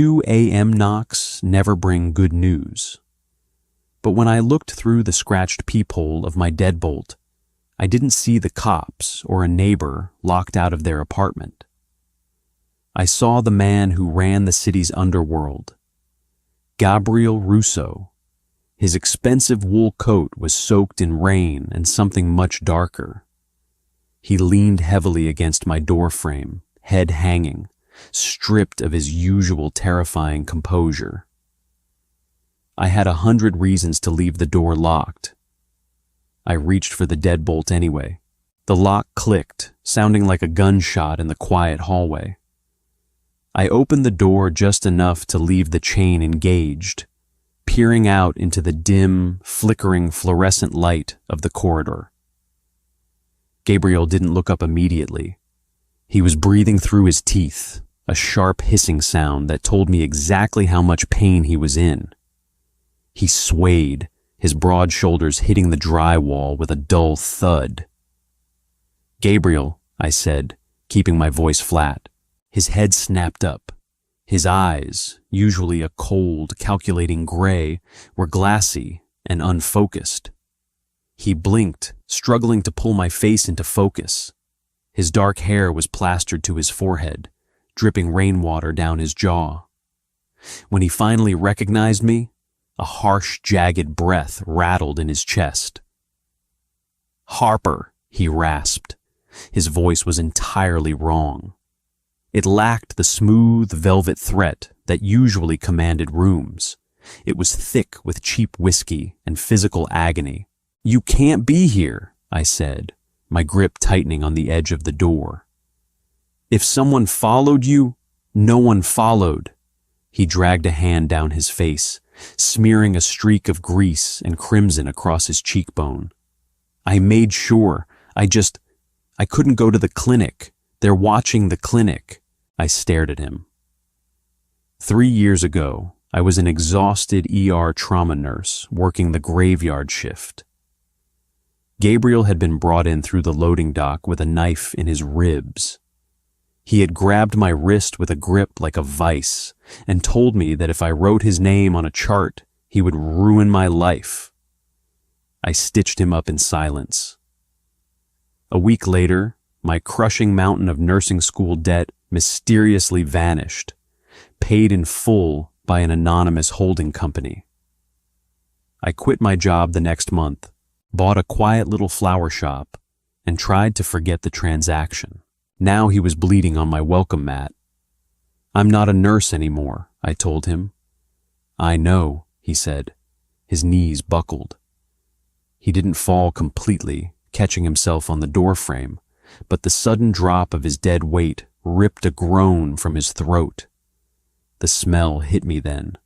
2 a.m. knocks never bring good news. But when I looked through the scratched peephole of my deadbolt, I didn't see the cops or a neighbor locked out of their apartment. I saw the man who ran the city's underworld, Gabriel Russo. His expensive wool coat was soaked in rain and something much darker. He leaned heavily against my doorframe, head hanging, stripped of his usual terrifying composure. I had 100 reasons to leave the door locked. I reached for the deadbolt anyway. The lock clicked, sounding like a gunshot in the quiet hallway. I opened the door just enough to leave the chain engaged, peering out into the dim, flickering fluorescent light of the corridor. Gabriel didn't look up immediately. He was breathing through his teeth, a sharp hissing sound that told me exactly how much pain he was in. He swayed, his broad shoulders hitting the drywall with a dull thud. "Gabriel," I said, keeping my voice flat. His head snapped up. His eyes, usually a cold, calculating gray, were glassy and unfocused. He blinked, struggling to pull my face into focus. His dark hair was plastered to his forehead, dripping rainwater down his jaw. When he finally recognized me, a harsh, jagged breath rattled in his chest. "Harper," he rasped. His voice was entirely wrong. It lacked the smooth, velvet threat that usually commanded rooms. It was thick with cheap whiskey and physical agony. "You can't be here," I said, my grip tightening on the edge of the door. "If someone followed you, no one followed." He dragged a hand down his face, smearing a streak of grease and crimson across his cheekbone. "I made sure. I couldn't go to the clinic. They're watching the clinic." I stared at him. 3 years ago, I was an exhausted ER trauma nurse working the graveyard shift. Gabriel had been brought in through the loading dock with a knife in his ribs. He had grabbed my wrist with a grip like a vice and told me that if I wrote his name on a chart, he would ruin my life. I stitched him up in silence. A week later, my crushing mountain of nursing school debt mysteriously vanished, paid in full by an anonymous holding company. I quit my job the next month, bought a quiet little flower shop, and tried to forget the transaction. Now he was bleeding on my welcome mat. "I'm not a nurse anymore," I told him. "I know," he said. His knees buckled. He didn't fall completely, catching himself on the doorframe, but the sudden drop of his dead weight ripped a groan from his throat. The smell hit me then.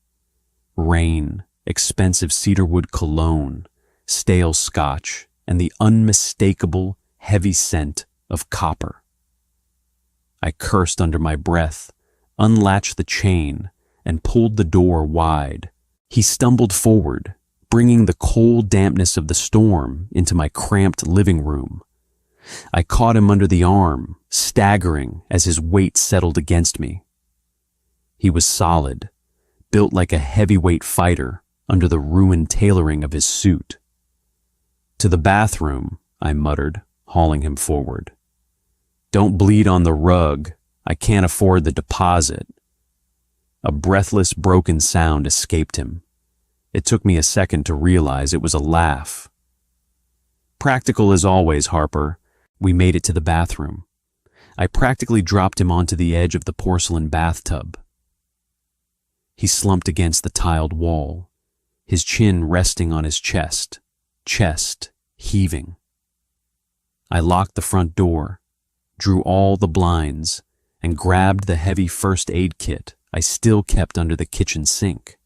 Rain, expensive cedarwood cologne, stale scotch, and the unmistakable, heavy scent of copper. I cursed under my breath, unlatched the chain, and pulled the door wide. He stumbled forward, bringing the cold dampness of the storm into my cramped living room. I caught him under the arm, staggering as his weight settled against me. He was solid, built like a heavyweight fighter under the ruined tailoring of his suit. "To the bathroom," I muttered, hauling him forward. "Don't bleed on the rug. I can't afford the deposit." A breathless, broken sound escaped him. It took me a second to realize it was a laugh. "Practical as always, Harper." We made it to the bathroom. I practically dropped him onto the edge of the porcelain bathtub. He slumped against the tiled wall, his chin resting on his chest heaving. I locked the front door, drew all the blinds, and grabbed the heavy first aid kit I still kept under the kitchen sink.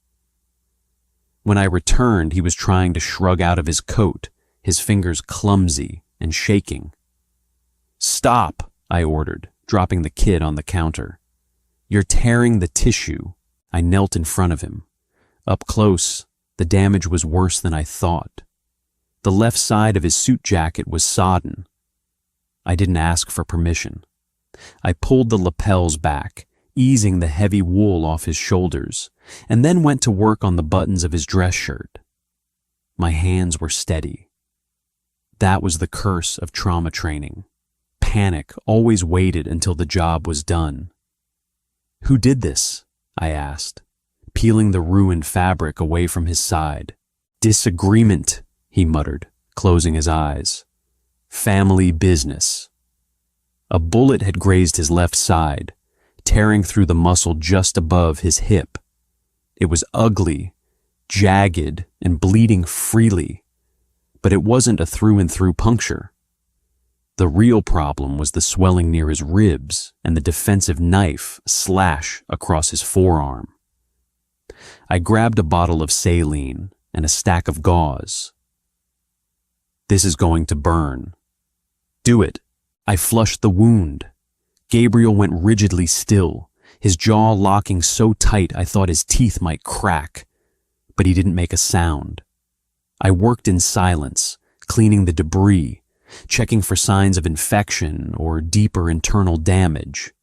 When I returned, he was trying to shrug out of his coat, his fingers clumsy and shaking. "Stop," I ordered, dropping the kit on the counter. "You're tearing the tissue." I knelt in front of him. Up close, the damage was worse than I thought. The left side of his suit jacket was sodden. I didn't ask for permission. I pulled the lapels back, easing the heavy wool off his shoulders, and then went to work on the buttons of his dress shirt. My hands were steady. That was the curse of trauma training. Panic always waited until the job was done. "Who did this?" I asked, peeling the ruined fabric away from his side. "Disagreement," he muttered, closing his eyes. "Family business." A bullet had grazed his left side, tearing through the muscle just above his hip. It was ugly, jagged, and bleeding freely, but it wasn't a through-and-through puncture. The real problem was the swelling near his ribs and the defensive knife slash across his forearm. I grabbed a bottle of saline and a stack of gauze. "This is going to burn." "Do it." I flushed the wound. Gabriel went rigidly still, his jaw locking so tight I thought his teeth might crack, but he didn't make a sound. I worked in silence, cleaning the debris, checking for signs of infection or deeper internal damage.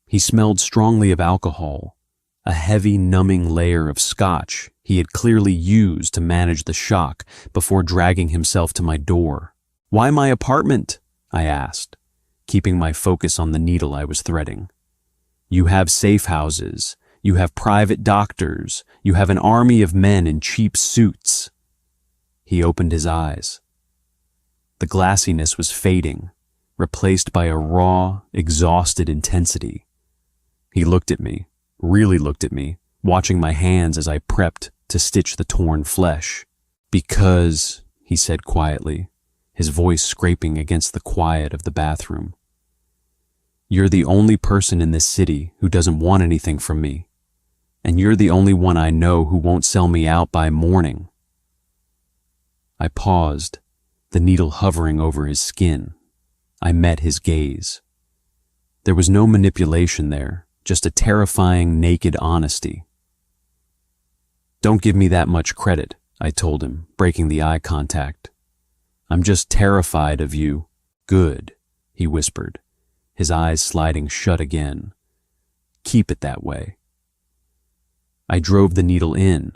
He smelled strongly of alcohol, a heavy, numbing layer of scotch he had clearly used to manage the shock before dragging himself to my door. "Why my apartment?" I asked, keeping my focus on the needle I was threading. "You have safe houses, you have private doctors, you have an army of men in cheap suits." He opened his eyes. The glassiness was fading, replaced by a raw, exhausted intensity. He looked at me, really looked at me, watching my hands as I prepped to stitch the torn flesh. "Because," he said quietly, his voice scraping against the quiet of the bathroom, "you're the only person in this city who doesn't want anything from me, and you're the only one I know who won't sell me out by morning." I paused, the needle hovering over his skin. I met his gaze. There was no manipulation there, just a terrifying, naked honesty. "Don't give me that much credit," I told him, breaking the eye contact. "I'm just terrified of you." "Good," he whispered, his eyes sliding shut again. "Keep it that way." I drove the needle in.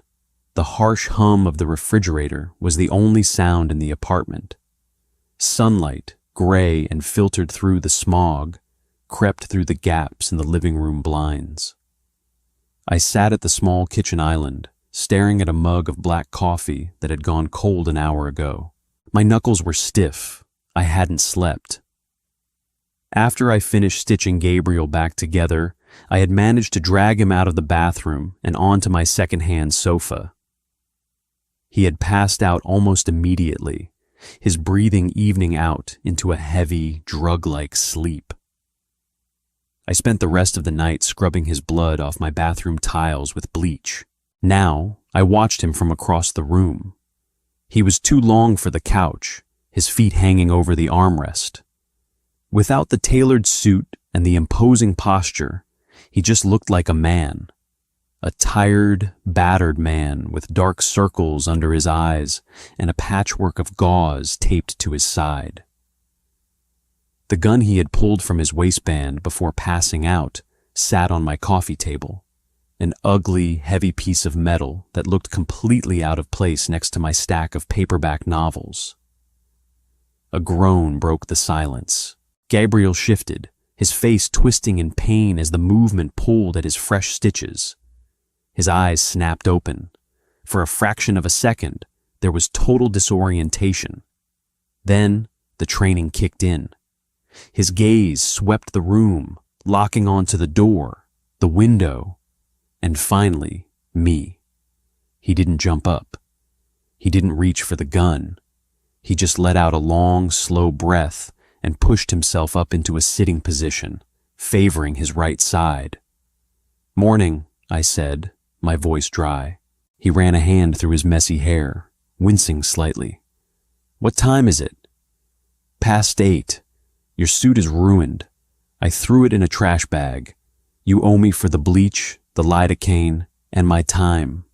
The harsh hum of the refrigerator was the only sound in the apartment. Sunlight, gray and filtered through the smog, crept through the gaps in the living room blinds. I sat at the small kitchen island, staring at a mug of black coffee that had gone cold an hour ago. My knuckles were stiff. I hadn't slept. After I finished stitching Gabriel back together, I had managed to drag him out of the bathroom and onto my second-hand sofa. He had passed out almost immediately, his breathing evening out into a heavy, drug-like sleep. I spent the rest of the night scrubbing his blood off my bathroom tiles with bleach. Now, I watched him from across the room. He was too long for the couch, his feet hanging over the armrest. Without the tailored suit and the imposing posture, he just looked like a man. A tired, battered man with dark circles under his eyes and a patchwork of gauze taped to his side. The gun he had pulled from his waistband before passing out sat on my coffee table, an ugly, heavy piece of metal that looked completely out of place next to my stack of paperback novels. A groan broke the silence. Gabriel shifted, his face twisting in pain as the movement pulled at his fresh stitches. His eyes snapped open. For a fraction of a second, there was total disorientation. Then, the training kicked in. His gaze swept the room, locking onto the door, the window, and finally, me. He didn't jump up. He didn't reach for the gun. He just let out a long, slow breath and pushed himself up into a sitting position, favoring his right side. "Morning," I said, my voice dry. He ran a hand through his messy hair, wincing slightly. "What time is it?" "Past 8. Your suit is ruined. I threw it in a trash bag. You owe me for the bleach, the lidocaine, and my time."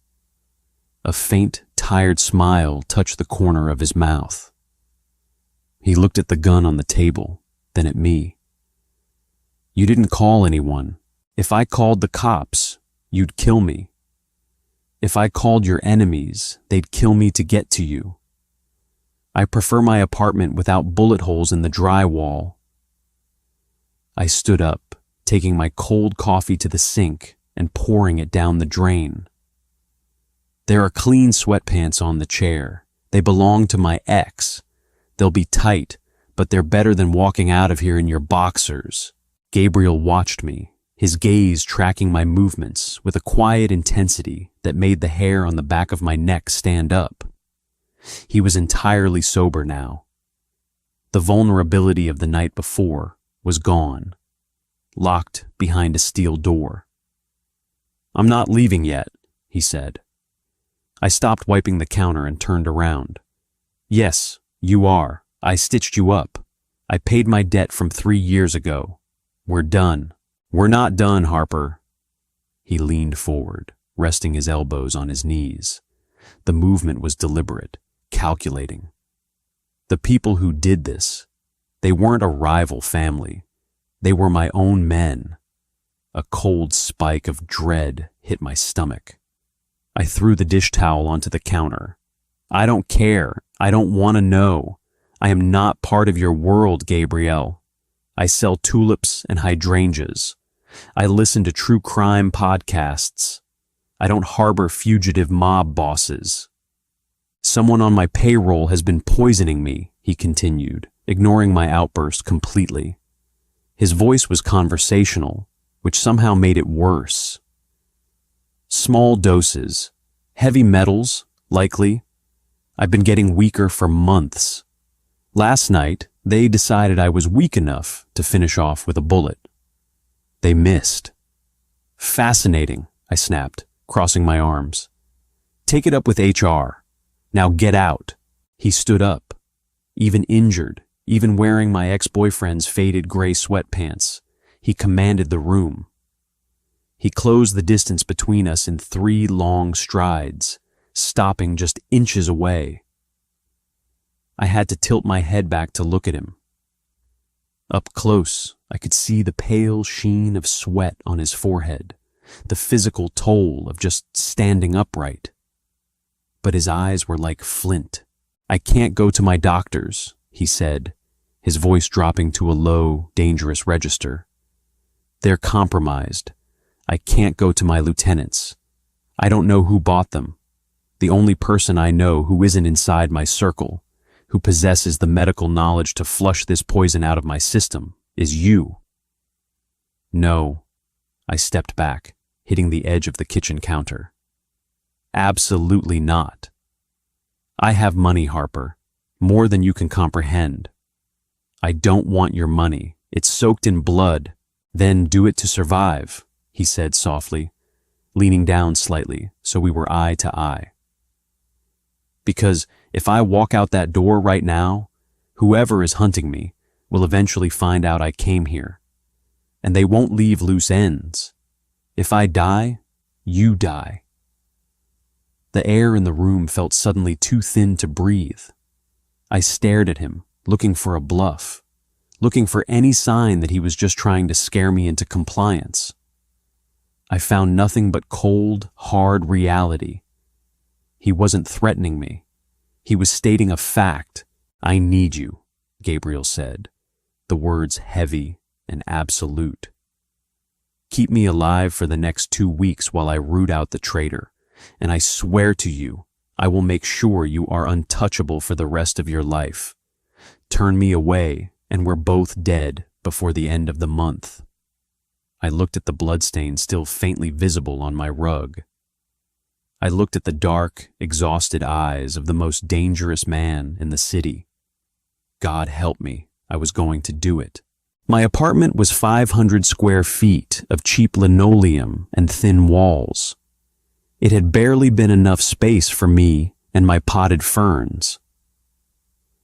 A faint, tired smile touched the corner of his mouth. He looked at the gun on the table, then at me. "You didn't call anyone," If I called the cops, you'd kill me. If I called your enemies, they'd kill me to get to you. I prefer my apartment without bullet holes in the drywall. I stood up, taking my cold coffee to the sink and pouring it down the drain. There are clean sweatpants on the chair. They belong to my ex. They'll be tight, but they're better than walking out of here in your boxers. Gabriel watched me, his gaze tracking my movements with a quiet intensity that made the hair on the back of my neck stand up. He was entirely sober now. The vulnerability of the night before was gone, locked behind a steel door. "I'm not leaving yet," he said. I stopped wiping the counter and turned around. "Yes, you are. I stitched you up. I paid my debt from 3 years ago. We're done." "We're not done, Harper." He leaned forward, resting his elbows on his knees. The movement was deliberate, calculating. The people who did this, they weren't a rival family. They were my own men. A cold spike of dread hit my stomach. I threw the dish towel onto the counter. "I don't care. I don't want to know. I am not part of your world, Gabrielle. I sell tulips and hydrangeas. I listen to true crime podcasts. I don't harbor fugitive mob bosses. Someone on my payroll has been poisoning me," he continued, ignoring my outburst completely. His voice was conversational, which somehow made it worse. "Small doses. Heavy metals, likely. I've been getting weaker for months. Last night, they decided I was weak enough to finish off with a bullet. They missed." "Fascinating," I snapped, crossing my arms. "Take it up with HR. Now get out." He stood up, even injured, even wearing my ex-boyfriend's faded gray sweatpants. He commanded the room. He closed the distance between us in 3 long strides, stopping just inches away. I had to tilt my head back to look at him. Up close, I could see the pale sheen of sweat on his forehead, the physical toll of just standing upright. But his eyes were like flint. "I can't go to my doctors," he said, his voice dropping to a low, dangerous register. "They're compromised. I can't go to my lieutenants. I don't know who bought them. The only person I know who isn't inside my circle, who possesses the medical knowledge to flush this poison out of my system, is you." "No." I stepped back, hitting the edge of the kitchen counter. "Absolutely not. I have money, Harper, more than you can comprehend. I don't want your money. It's soaked in blood. Then do it to survive," he said softly, leaning down slightly so we were eye to eye. "Because if I walk out that door right now, whoever is hunting me will eventually find out I came here. And they won't leave loose ends. If I die, you die." The air in the room felt suddenly too thin to breathe. I stared at him, looking for a bluff, looking for any sign that he was just trying to scare me into compliance. I found nothing but cold, hard reality. He wasn't threatening me. He was stating a fact. "I need you," Gabriel said, the words heavy and absolute. "Keep me alive for the next 2 weeks while I root out the traitor, and I swear to you, I will make sure you are untouchable for the rest of your life. Turn me away, and we're both dead before the end of the month." I looked at the bloodstain still faintly visible on my rug. I looked at the dark, exhausted eyes of the most dangerous man in the city. God help me, I was going to do it. My apartment was 500 square feet of cheap linoleum and thin walls. It had barely been enough space for me and my potted ferns.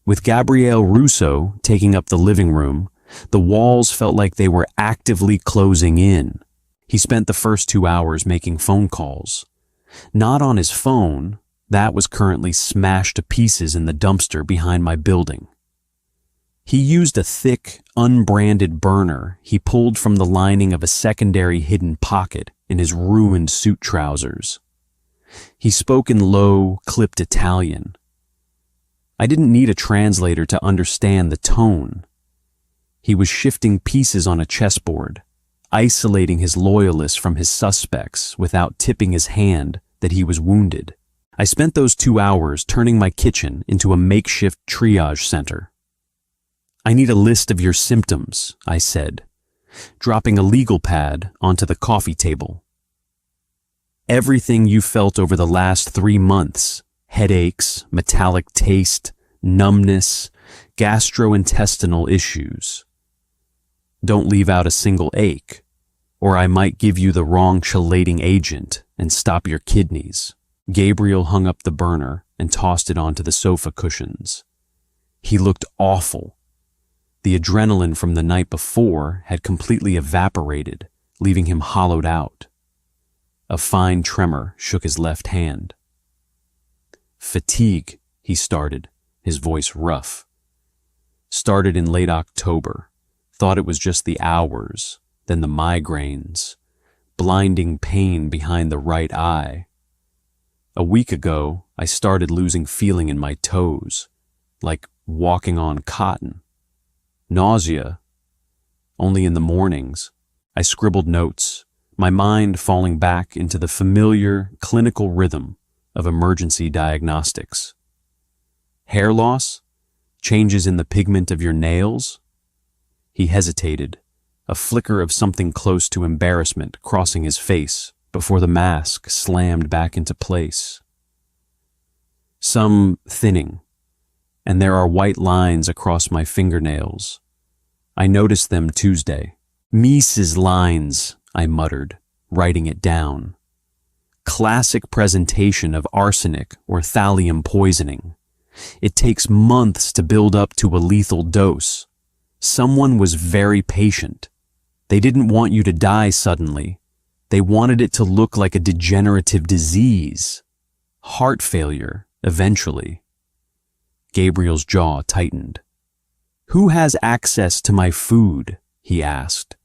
With Gabrielle Russo taking up the living room, the walls felt like they were actively closing in. He spent the first 2 hours making phone calls. Not on his phone, that was currently smashed to pieces in the dumpster behind my building. He used a thick, unbranded burner he pulled from the lining of a secondary hidden pocket in his ruined suit trousers. He spoke in low, clipped Italian. I didn't need a translator to understand the tone. He was shifting pieces on a chessboard, isolating his loyalists from his suspects without tipping his hand that he was wounded. I spent those 2 hours turning my kitchen into a makeshift triage center. I need a list of your symptoms, I said, dropping a legal pad onto the coffee table. Everything you felt over the last 3 months, headaches, metallic taste, numbness, gastrointestinal issues. Don't leave out a single ache, or I might give you the wrong chelating agent and stop your kidneys. Gabriel hung up the burner and tossed it onto the sofa cushions. He looked awful. The adrenaline from the night before had completely evaporated, leaving him hollowed out. A fine tremor shook his left hand. Fatigue, he started, his voice rough. Started in late October. Thought it was just the hours, then the migraines, blinding pain behind the right eye. A week ago, I started losing feeling in my toes, like walking on cotton. Nausea, only in the mornings. I scribbled notes, my mind falling back into the familiar clinical rhythm of emergency diagnostics. Hair loss? Changes in the pigment of your nails? He hesitated, a flicker of something close to embarrassment crossing his face before the mask slammed back into place. Some thinning, and there are white lines across my fingernails. I noticed them Tuesday. Mises lines, I muttered, writing it down. Classic presentation of arsenic or thallium poisoning. It takes months to build up to a lethal dose. Someone was very patient. They didn't want you to die suddenly. They wanted it to look like a degenerative disease. Heart failure, eventually. Gabriel's jaw tightened. Who has access to my food? He asked,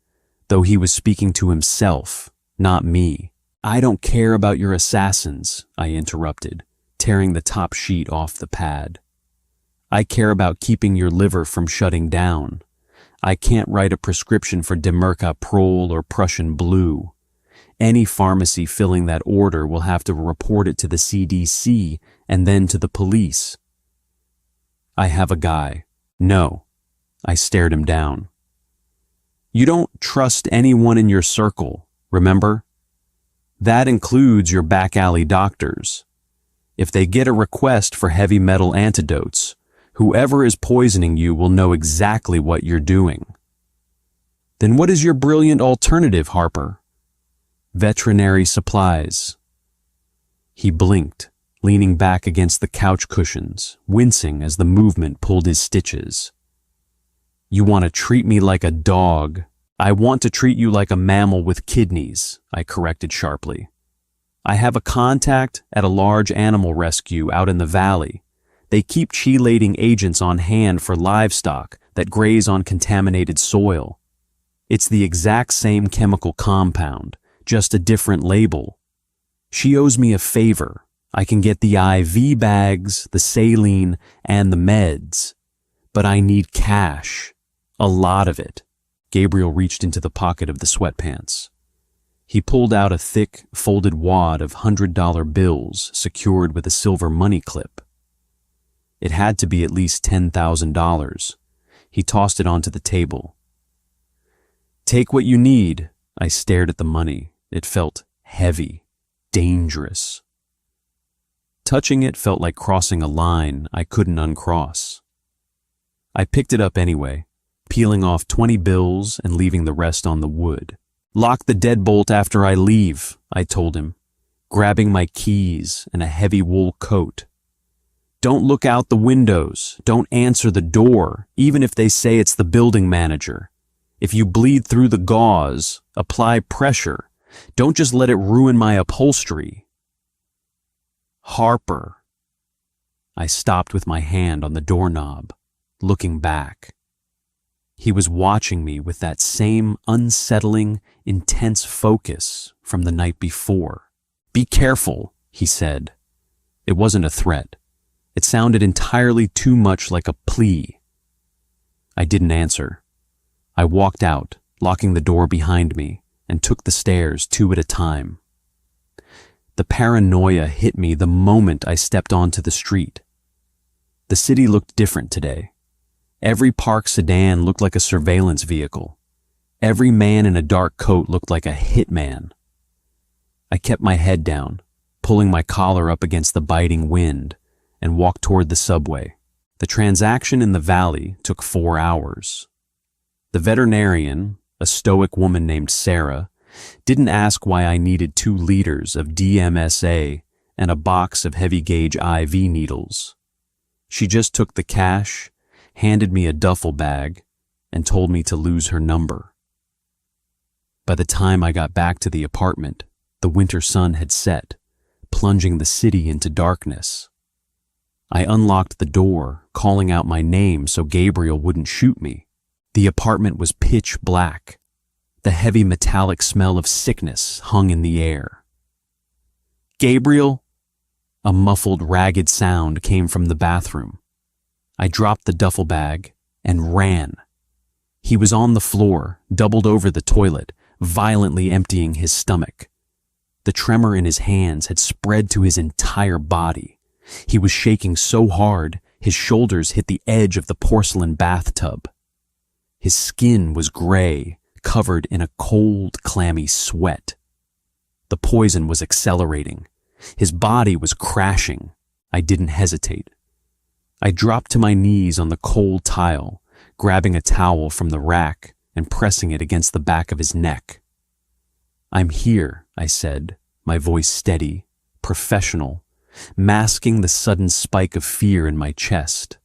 though he was speaking to himself, not me. I don't care about your assassins, I interrupted, tearing the top sheet off the pad. I care about keeping your liver from shutting down. I can't write a prescription for Demercaprol or Prussian blue. Any pharmacy filling that order will have to report it to the CDC and then to the police. I have a guy. No. I stared him down. You don't trust anyone in your circle, remember? That includes your back alley doctors. If they get a request for heavy metal antidotes, whoever is poisoning you will know exactly what you're doing. Then what is your brilliant alternative, Harper? Veterinary supplies. He blinked, leaning back against the couch cushions, wincing as the movement pulled his stitches. You want to treat me like a dog. I want to treat you like a mammal with kidneys, I corrected sharply. I have a contact at a large animal rescue out in the valley. They keep chelating agents on hand for livestock that graze on contaminated soil. It's the exact same chemical compound, just a different label. She owes me a favor. I can get the IV bags, the saline, and the meds. But I need cash. A lot of it. Gabriel reached into the pocket of the sweatpants. He pulled out a thick, folded wad of $100 bills secured with a silver money clip. It had to be at least $10,000. He tossed it onto the table. Take what you need. I stared at the money. It felt heavy, dangerous. Touching it felt like crossing a line I couldn't uncross. I picked it up anyway, peeling off 20 bills and leaving the rest on the wood. Lock the deadbolt after I leave, I told him, grabbing my keys and a heavy wool coat. Don't look out the windows. Don't answer the door, even if they say it's the building manager. If you bleed through the gauze, apply pressure. Don't just let it ruin my upholstery. Harper. I stopped with my hand on the doorknob, looking back. He was watching me with that same unsettling, intense focus from the night before. "Be careful," he said. It wasn't a threat. It sounded entirely too much like a plea. I didn't answer. I walked out, locking the door behind me, and took the stairs 2 at a time. The paranoia hit me the moment I stepped onto the street. The city looked different today. Every parked sedan looked like a surveillance vehicle. Every man in a dark coat looked like a hitman. I kept my head down, pulling my collar up against the biting wind, and walked toward the subway. The transaction in the valley took 4 hours. The veterinarian, a stoic woman named Sarah, didn't ask why I needed 2 liters of DMSA and a box of heavy-gauge IV needles. She just took the cash, handed me a duffel bag, and told me to lose her number. By the time I got back to the apartment, the winter sun had set, plunging the city into darkness. I unlocked the door, calling out my name so Gabriel wouldn't shoot me. The apartment was pitch black. The heavy metallic smell of sickness hung in the air. "Gabriel?" A muffled, ragged sound came from the bathroom. I dropped the duffel bag and ran. He was on the floor, doubled over the toilet, violently emptying his stomach. The tremor in his hands had spread to his entire body. He was shaking so hard, his shoulders hit the edge of the porcelain bathtub. His skin was gray, covered in a cold, clammy sweat. The poison was accelerating. His body was crashing. I didn't hesitate. I dropped to my knees on the cold tile, grabbing a towel from the rack and pressing it against the back of his neck. "I'm here," I said, my voice steady, professional, masking the sudden spike of fear in my chest.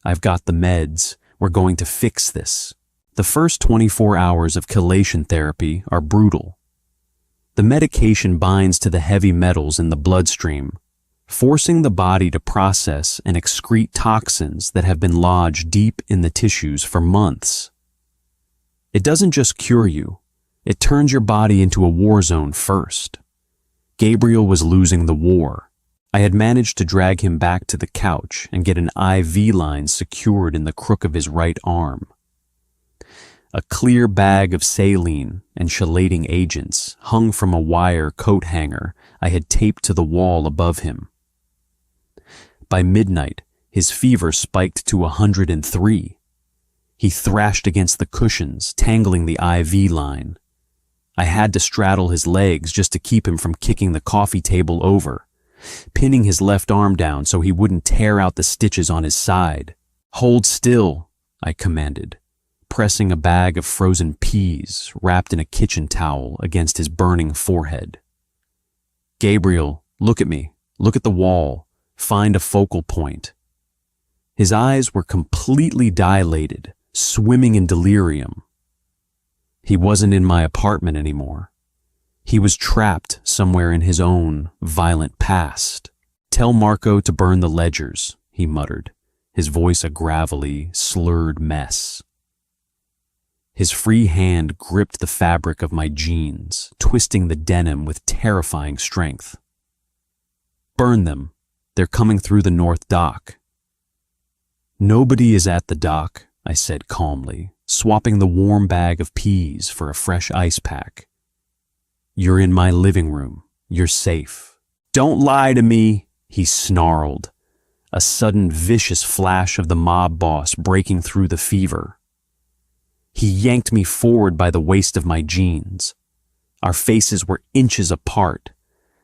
"I've got the meds. We're going to fix this." The first 24 hours of chelation therapy are brutal. The medication binds to the heavy metals in the bloodstream, forcing the body to process and excrete toxins that have been lodged deep in the tissues for months. It doesn't just cure you, it turns your body into a war zone first. Gabriel was losing the war. I had managed to drag him back to the couch and get an IV line secured in the crook of his right arm. A clear bag of saline and chelating agents hung from a wire coat hanger I had taped to the wall above him. By midnight, his fever spiked to 103. He thrashed against the cushions, tangling the IV line. I had to straddle his legs just to keep him from kicking the coffee table over, pinning his left arm down so he wouldn't tear out the stitches on his side. "Hold still," I commanded, pressing a bag of frozen peas wrapped in a kitchen towel against his burning forehead. "Gabriel, look at me. Look at the wall. Find a focal point." His eyes were completely dilated, swimming in delirium. He wasn't in my apartment anymore. He was trapped somewhere in his own violent past. "Tell Marco to burn the ledgers," he muttered, his voice a gravelly, slurred mess. His free hand gripped the fabric of my jeans, twisting the denim with terrifying strength. "Burn them. They're coming through the north dock." "Nobody is at the dock," I said calmly, swapping the warm bag of peas for a fresh ice pack. "You're in my living room. You're safe." "Don't lie to me," he snarled, a sudden vicious flash of the mob boss breaking through the fever. He yanked me forward by the waist of my jeans. Our faces were inches apart.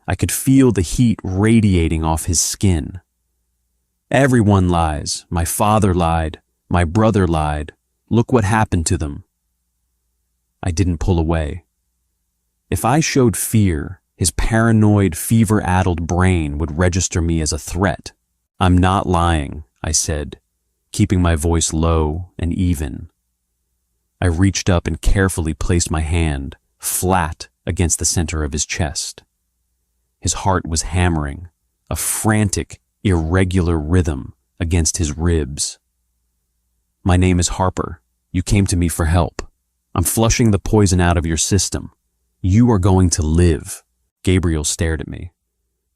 I could feel the heat radiating off his skin. "Everyone lies. My father lied. My brother lied. Look what happened to them." I didn't pull away. If I showed fear, his paranoid, fever-addled brain would register me as a threat. "I'm not lying," I said, keeping my voice low and even. I reached up and carefully placed my hand flat against the center of his chest. His heart was hammering, a frantic, irregular rhythm against his ribs. My name is Harper. You came to me for help. I'm flushing the poison out of your system. You are going to live." Gabriel stared at me.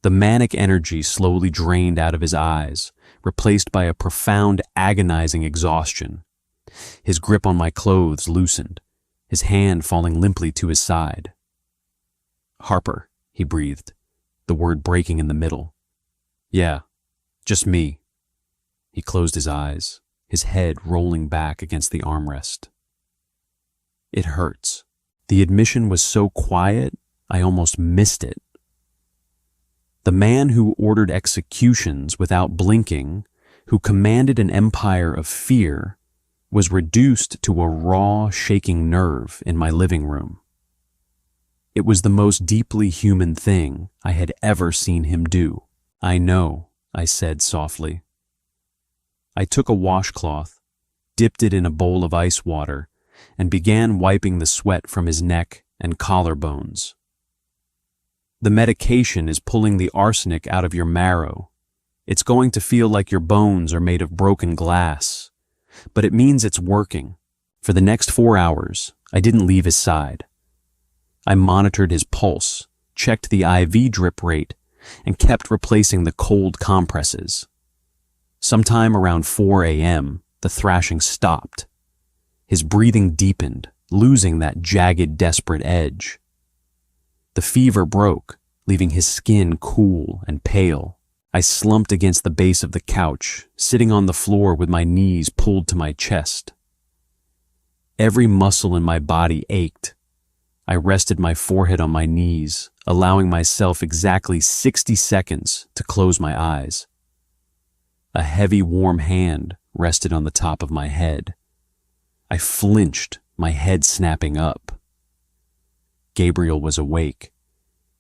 The manic energy slowly drained out of his eyes, replaced by a profound, agonizing exhaustion. His grip on my clothes loosened, his hand falling limply to his side. "Harper," he breathed, the word breaking in the middle. "Yeah, just me." He closed his eyes, his head rolling back against the armrest. "It hurts." The admission was so quiet, I almost missed it. The man who ordered executions without blinking, who commanded an empire of fear, was reduced to a raw, shaking nerve in my living room. It was the most deeply human thing I had ever seen him do. "I know," I said softly. I took a washcloth, dipped it in a bowl of ice water, and began wiping the sweat from his neck and collarbones. "The medication is pulling the arsenic out of your marrow. It's going to feel like your bones are made of broken glass, but it means it's working." For the next 4 hours, I didn't leave his side. I monitored his pulse, checked the IV drip rate, and kept replacing the cold compresses. Sometime around 4 a.m., the thrashing stopped. His breathing deepened, losing that jagged, desperate edge. The fever broke, leaving his skin cool and pale. I slumped against the base of the couch, sitting on the floor with my knees pulled to my chest. Every muscle in my body ached. I rested my forehead on my knees, allowing myself exactly 60 seconds to close my eyes. A heavy, warm hand rested on the top of my head. I flinched, my head snapping up. Gabriel was awake.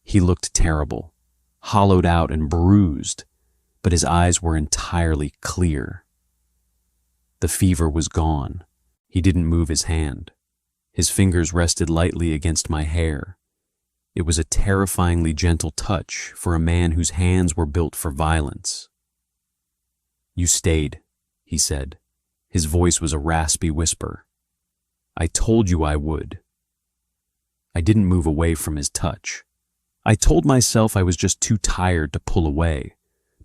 He looked terrible, hollowed out and bruised, but his eyes were entirely clear. The fever was gone. He didn't move his hand. His fingers rested lightly against my hair. It was a terrifyingly gentle touch for a man whose hands were built for violence. "You stayed," he said. His voice was a raspy whisper. "I told you I would." I didn't move away from his touch. I told myself I was just too tired to pull away,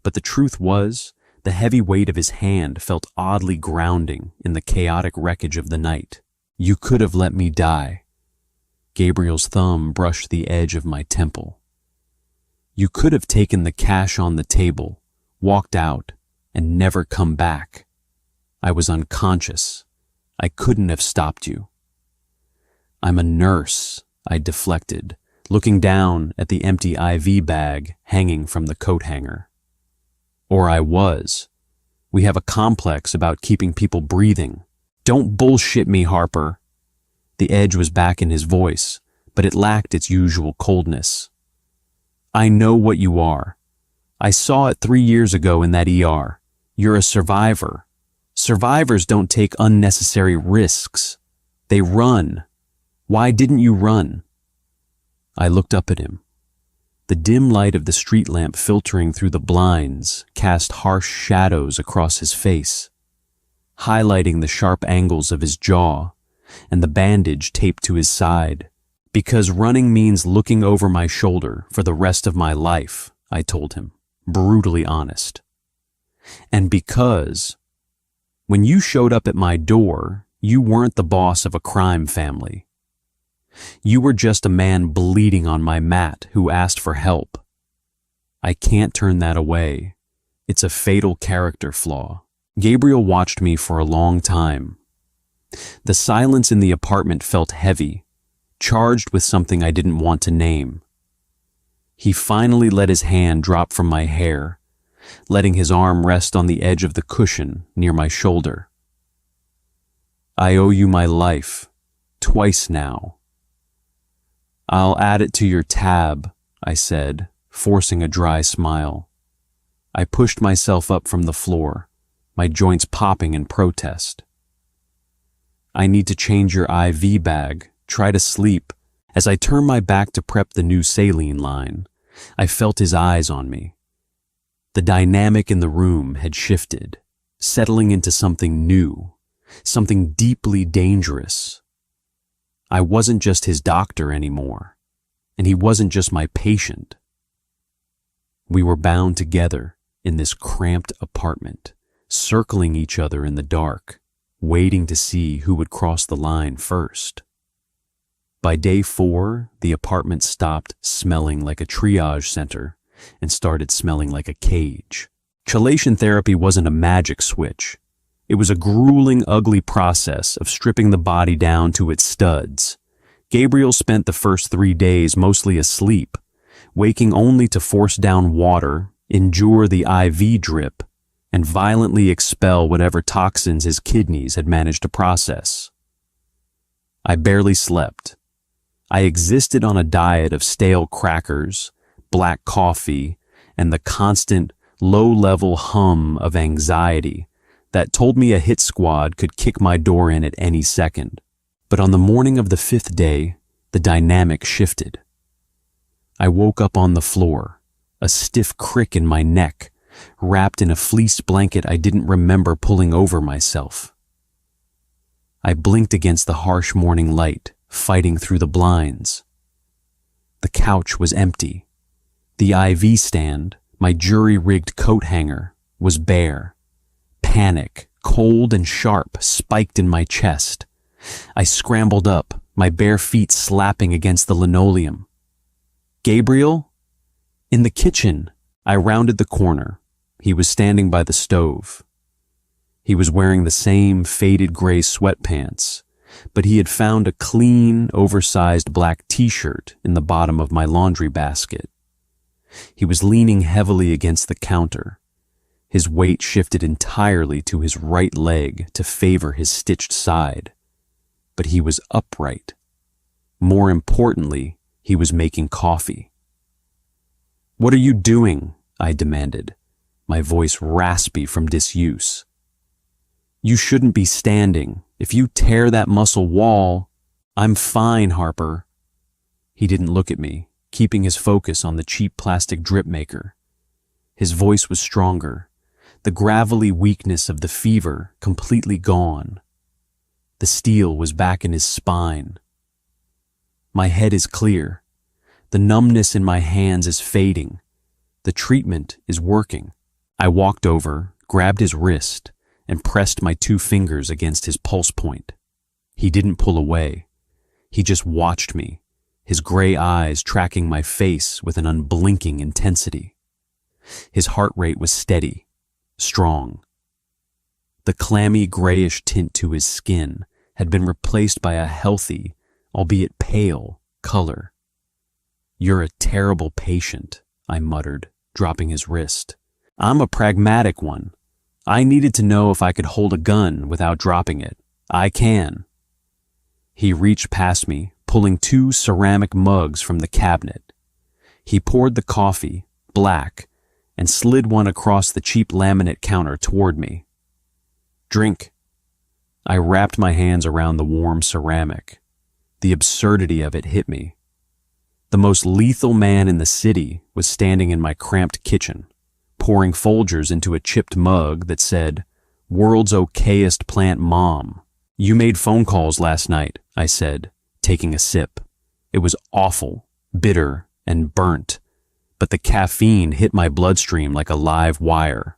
but the truth was, the heavy weight of his hand felt oddly grounding in the chaotic wreckage of the night. "You could have let me die." Gabriel's thumb brushed the edge of my temple. "You could have taken the cash on the table, walked out, and never come back. I was unconscious. I couldn't have stopped you." "I'm a nurse," I deflected, looking down at the empty IV bag hanging from the coat hanger. "Or I was. We have a complex about keeping people breathing." "Don't bullshit me, Harper." The edge was back in his voice, but it lacked its usual coldness. "I know what you are. I saw it 3 years ago in that ER. You're a survivor. Survivors don't take unnecessary risks. They run. Why didn't you run?" I looked up at him. The dim light of the street lamp filtering through the blinds cast harsh shadows across his face, highlighting the sharp angles of his jaw and the bandage taped to his side. "Because running means looking over my shoulder for the rest of my life," I told him, brutally honest. "And because when you showed up at my door, you weren't the boss of a crime family. You were just a man bleeding on my mat who asked for help. I can't turn that away. It's a fatal character flaw." Gabriel watched me for a long time. The silence in the apartment felt heavy, charged with something I didn't want to name. He finally let his hand drop from my hair, letting his arm rest on the edge of the cushion near my shoulder. "I owe you my life, twice now." "I'll add it to your tab," I said, forcing a dry smile. I pushed myself up from the floor, my joints popping in protest. "I need to change your IV bag. Try to sleep." As I turned my back to prep the new saline line, I felt his eyes on me. The dynamic in the room had shifted, settling into something new, something deeply dangerous. I wasn't just his doctor anymore, and he wasn't just my patient. We were bound together in this cramped apartment, circling each other in the dark, waiting to see who would cross the line first. By day 4, the apartment stopped smelling like a triage center and started smelling like a cage. Chelation therapy wasn't a magic switch. It was a grueling, ugly process of stripping the body down to its studs. Gabriel spent the first 3 days mostly asleep, waking only to force down water, endure the IV drip, and violently expel whatever toxins his kidneys had managed to process. I barely slept. I existed on a diet of stale crackers, black coffee, and the constant, low-level hum of anxiety that told me a hit squad could kick my door in at any second. But on the morning of the 5th day, the dynamic shifted. I woke up on the floor, a stiff crick in my neck, wrapped in a fleece blanket I didn't remember pulling over myself. I blinked against the harsh morning light, fighting through the blinds. The couch was empty. The IV stand, my jury-rigged coat hanger, was bare. Panic, cold and sharp, spiked in my chest. I scrambled up, my bare feet slapping against the linoleum. Gabriel? In the kitchen. I rounded the corner. He was standing by the stove. He was wearing the same faded gray sweatpants, but he had found a clean, oversized black t-shirt in the bottom of my laundry basket. He was leaning heavily against the counter. His weight shifted entirely to his right leg to favor his stitched side. But he was upright. More importantly, he was making coffee. "What are you doing?" I demanded, my voice raspy from disuse. "You shouldn't be standing. If you tear that muscle wall..." "I'm fine, Harper." He didn't look at me, keeping his focus on the cheap plastic drip maker. His voice was stronger, the gravelly weakness of the fever completely gone. The steel was back in his spine. "My head is clear. The numbness in my hands is fading. The treatment is working." I walked over, grabbed his wrist, and pressed my 2 fingers against his pulse point. He didn't pull away. He just watched me, his gray eyes tracking my face with an unblinking intensity. His heart rate was steady, strong. The clammy grayish tint to his skin had been replaced by a healthy, albeit pale, color. "You're a terrible patient," I muttered, dropping his wrist. "I'm a pragmatic one. I needed to know if I could hold a gun without dropping it. I can." He reached past me, pulling 2 ceramic mugs from the cabinet. He poured the coffee, black, and slid one across the cheap laminate counter toward me. "Drink." I wrapped my hands around the warm ceramic. The absurdity of it hit me. The most lethal man in the city was standing in my cramped kitchen, pouring Folgers into a chipped mug that said, "World's okayest plant mom." "You made phone calls last night," I said, taking a sip. It was awful, bitter, and burnt, but the caffeine hit my bloodstream like a live wire.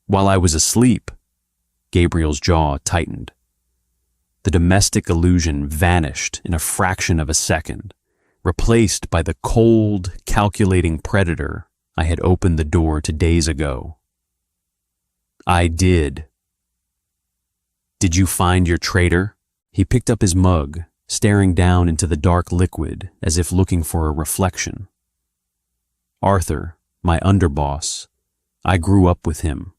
"While I was asleep," Gabriel's jaw tightened. The domestic illusion vanished in a fraction of a second, replaced by the cold, calculating predator I had opened the door to days ago. "I did." "Did you find your traitor?" He picked up his mug, staring down into the dark liquid as if looking for a reflection. "Arthur, my underboss. I grew up with him.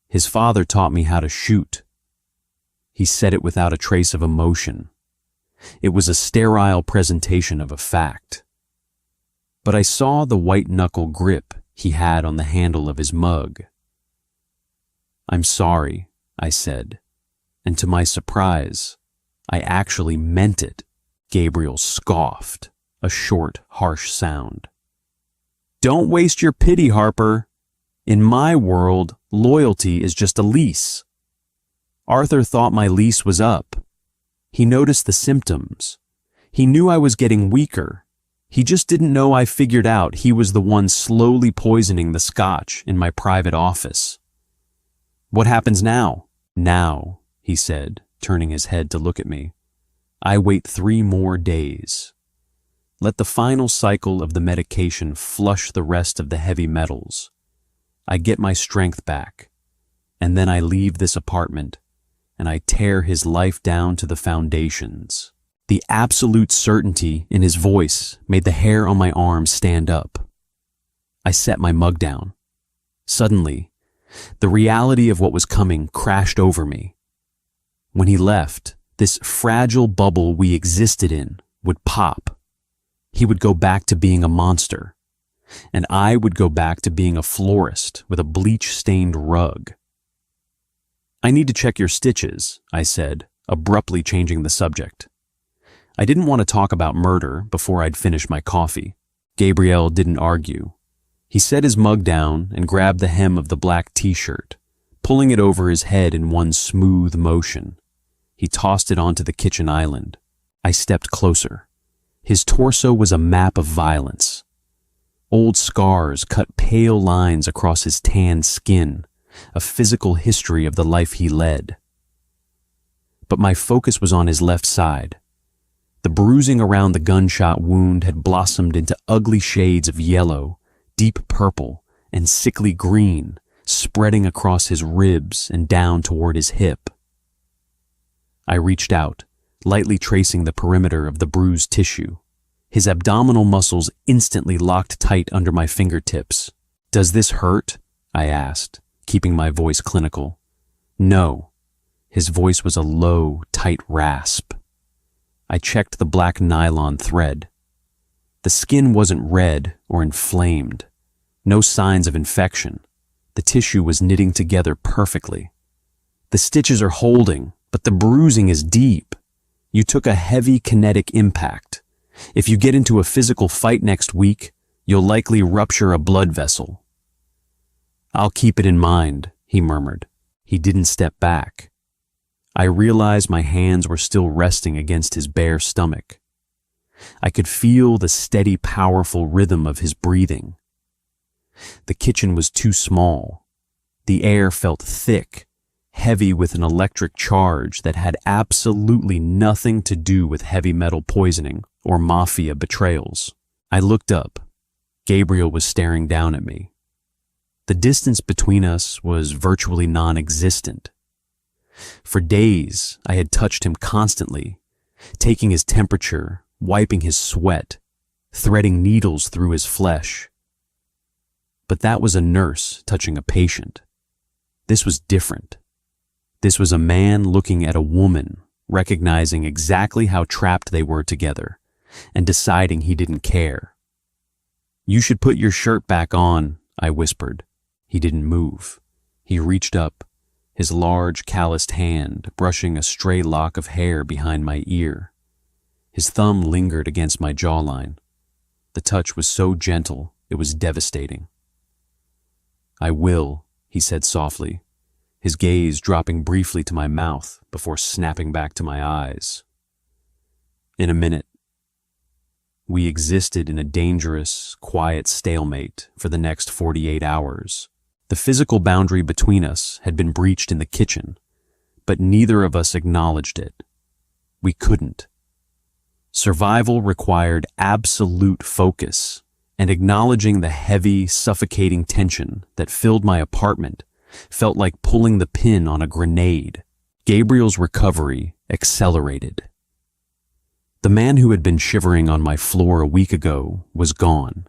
His father taught me how to shoot." He said it without a trace of emotion. It was a sterile presentation of a fact. But I saw the white-knuckle grip he had on the handle of his mug. "I'm sorry," I said, and to my surprise, I actually meant it. Gabriel scoffed, a short, harsh sound. "Don't waste your pity, Harper. In my world, loyalty is just a lease." Arthur thought my lease was up. He noticed the symptoms. He knew I was getting weaker. He just didn't know I figured out he was the one slowly poisoning the scotch in my private office. What happens now? Now, he said, turning his head to look at me. I wait 3 more days. Let the final cycle of the medication flush the rest of the heavy metals. I get my strength back, and then I leave this apartment, and I tear his life down to the foundations. The absolute certainty in his voice made the hair on my arm stand up. I set my mug down. Suddenly, the reality of what was coming crashed over me. When he left, this fragile bubble we existed in would pop. He would go back to being a monster, and I would go back to being a florist with a bleach-stained rug. I need to check your stitches, I said, abruptly changing the subject. I didn't want to talk about murder before I'd finished my coffee. Gabriel didn't argue. He set his mug down and grabbed the hem of the black t-shirt, pulling it over his head in one smooth motion. He tossed it onto the kitchen island. I stepped closer. His torso was a map of violence. Old scars cut pale lines across his tanned skin, a physical history of the life he led. But my focus was on his left side. The bruising around the gunshot wound had blossomed into ugly shades of yellow, deep purple, and sickly green, spreading across his ribs and down toward his hip. I reached out, lightly tracing the perimeter of the bruised tissue. His abdominal muscles instantly locked tight under my fingertips. "Does this hurt?" I asked, keeping my voice clinical. "No." His voice was a low, tight rasp. I checked the black nylon thread. The skin wasn't red or inflamed. No signs of infection. The tissue was knitting together perfectly. "The stitches are holding, but the bruising is deep. You took a heavy kinetic impact. If you get into a physical fight next week, you'll likely rupture a blood vessel." "I'll keep it in mind," he murmured. He didn't step back. I realized my hands were still resting against his bare stomach. I could feel the steady, powerful rhythm of his breathing. The kitchen was too small. The air felt thick, heavy with an electric charge that had absolutely nothing to do with heavy metal poisoning or Mafia betrayals. I looked up. Gabriel was staring down at me. The distance between us was virtually non-existent. For days, I had touched him constantly, taking his temperature, wiping his sweat, threading needles through his flesh. But that was a nurse touching a patient. This was different. This was a man looking at a woman, recognizing exactly how trapped they were together, and deciding he didn't care. "You should put your shirt back on," I whispered. He didn't move. He reached up, his large, calloused hand brushing a stray lock of hair behind my ear. His thumb lingered against my jawline. The touch was so gentle, it was devastating. "I will," he said softly, his gaze dropping briefly to my mouth before snapping back to my eyes. In a minute. We existed in a dangerous, quiet stalemate for the next 48 hours. The physical boundary between us had been breached in the kitchen, but neither of us acknowledged it. We couldn't. Survival required absolute focus, and acknowledging the heavy, suffocating tension that filled my apartment felt like pulling the pin on a grenade. Gabriel's recovery accelerated. The man who had been shivering on my floor a week ago was gone.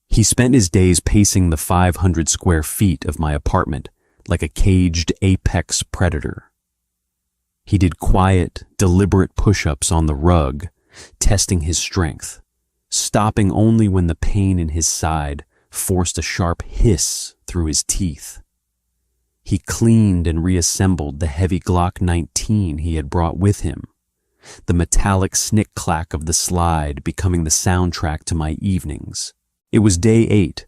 He spent his days pacing the 500 square feet of my apartment like a caged apex predator. He did quiet, deliberate push-ups on the rug, testing his strength, stopping only when the pain in his side forced a sharp hiss through his teeth. He cleaned and reassembled the heavy Glock 19 he had brought with him, the metallic snick-clack of the slide becoming the soundtrack to my evenings. It was day 8.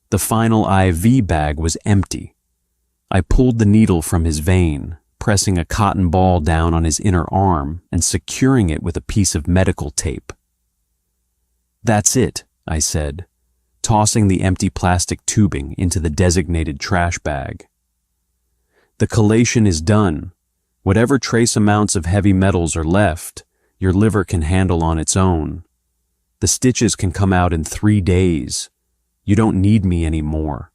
The final IV bag was empty. I pulled the needle from his vein, pressing a cotton ball down on his inner arm and securing it with a piece of medical tape. "That's it," I said, tossing the empty plastic tubing into the designated trash bag. "The chelation is done. Whatever trace amounts of heavy metals are left, your liver can handle on its own. The stitches can come out in 3 days. You don't need me anymore."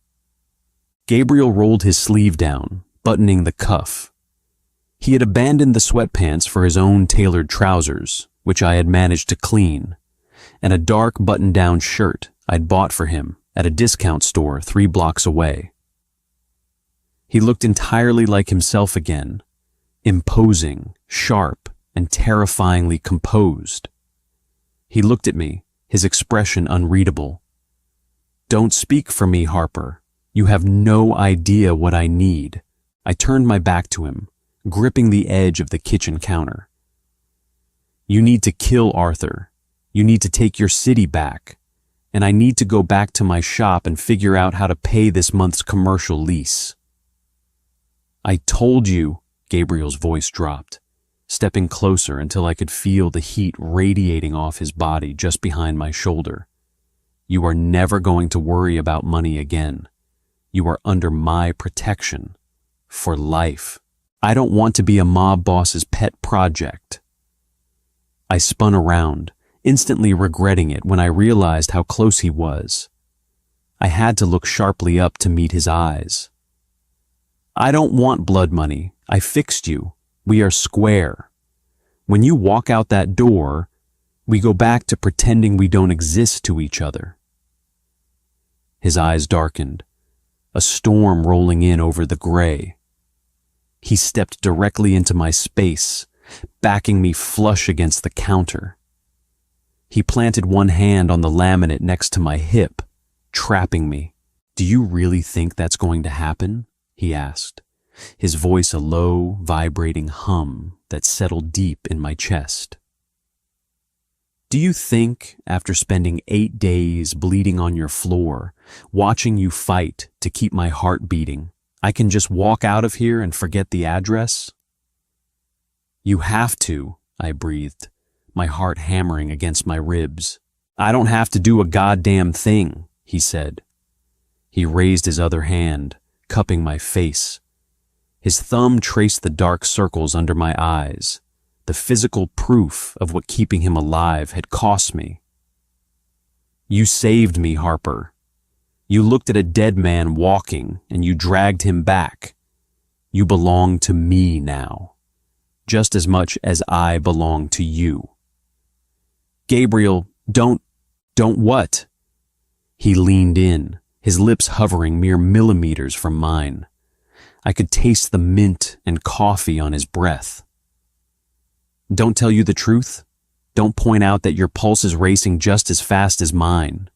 Gabriel rolled his sleeve down, buttoning the cuff. He had abandoned the sweatpants for his own tailored trousers, which I had managed to clean, and a dark button-down shirt I'd bought for him at a discount store 3 blocks away. He looked entirely like himself again, imposing, sharp, and terrifyingly composed. He looked at me, his expression unreadable. "Don't speak for me, Harper. You have no idea what I need." I turned my back to him, gripping the edge of the kitchen counter. "You need to kill Arthur. You need to take your city back. And I need to go back to my shop and figure out how to pay this month's commercial lease." "I told you," Gabriel's voice dropped, stepping closer until I could feel the heat radiating off his body just behind my shoulder. "You are never going to worry about money again. You are under my protection. For life. I don't want to be a mob boss's pet project." I spun around, instantly regretting it when I realized how close he was. I had to look sharply up to meet his eyes. "I don't want blood money. I fixed you. We are square. When you walk out that door, we go back to pretending we don't exist to each other." His eyes darkened, a storm rolling in over the gray. He stepped directly into my space, backing me flush against the counter. He planted one hand on the laminate next to my hip, trapping me. "Do you really think that's going to happen?" he asked, his voice a low, vibrating hum that settled deep in my chest. "Do you think, after spending 8 days bleeding on your floor, watching you fight to keep my heart beating, I can just walk out of here and forget the address?" "You have to," I breathed, my heart hammering against my ribs. "I don't have to do a goddamn thing," he said. He raised his other hand, cupping my face. His thumb traced the dark circles under my eyes, the physical proof of what keeping him alive had cost me. "You saved me, Harper. You looked at a dead man walking and you dragged him back. You belong to me now, just as much as I belong to you." "Gabriel, don't what?" He leaned in, his lips hovering mere millimeters from mine. I could taste the mint and coffee on his breath. "Don't tell you the truth? Don't point out that your pulse is racing just as fast as mine?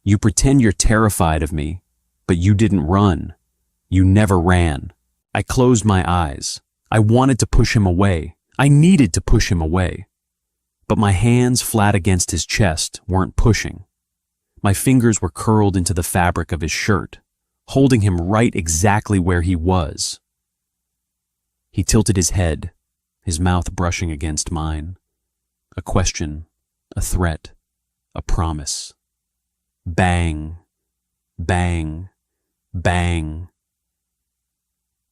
You pretend you're terrified of me, but you didn't run. You never ran." I closed my eyes. I wanted to push him away. I needed to push him away. But my hands flat against his chest weren't pushing. My fingers were curled into the fabric of his shirt, holding him right exactly where he was. He tilted his head, his mouth brushing against mine. A question, a threat, a promise. Bang, bang, bang.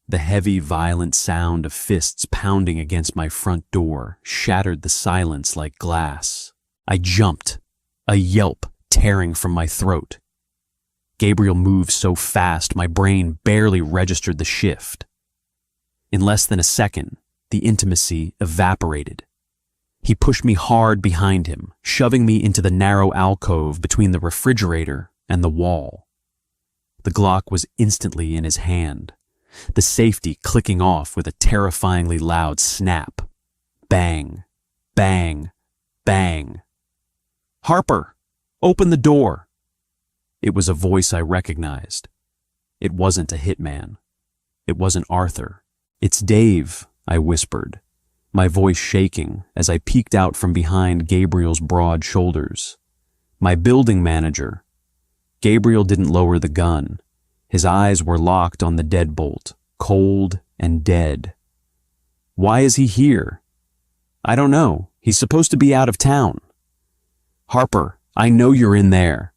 The heavy, violent sound of fists pounding against my front door shattered the silence like glass. I jumped, a yelp tearing from my throat. Gabriel moved so fast my brain barely registered the shift. In less than a second, the intimacy evaporated. He pushed me hard behind him, shoving me into the narrow alcove between the refrigerator and the wall. The Glock was instantly in his hand, the safety clicking off with a terrifyingly loud snap. Bang, bang, bang. "Harper, open the door." It was a voice I recognized. It wasn't a hitman. It wasn't Arthur. "It's Dave," I whispered, my voice shaking as I peeked out from behind Gabriel's broad shoulders. "My building manager." Gabriel didn't lower the gun. His eyes were locked on the deadbolt, cold and dead. Why is he here? I don't know. He's supposed to be out of town. Harper, I know you're in there.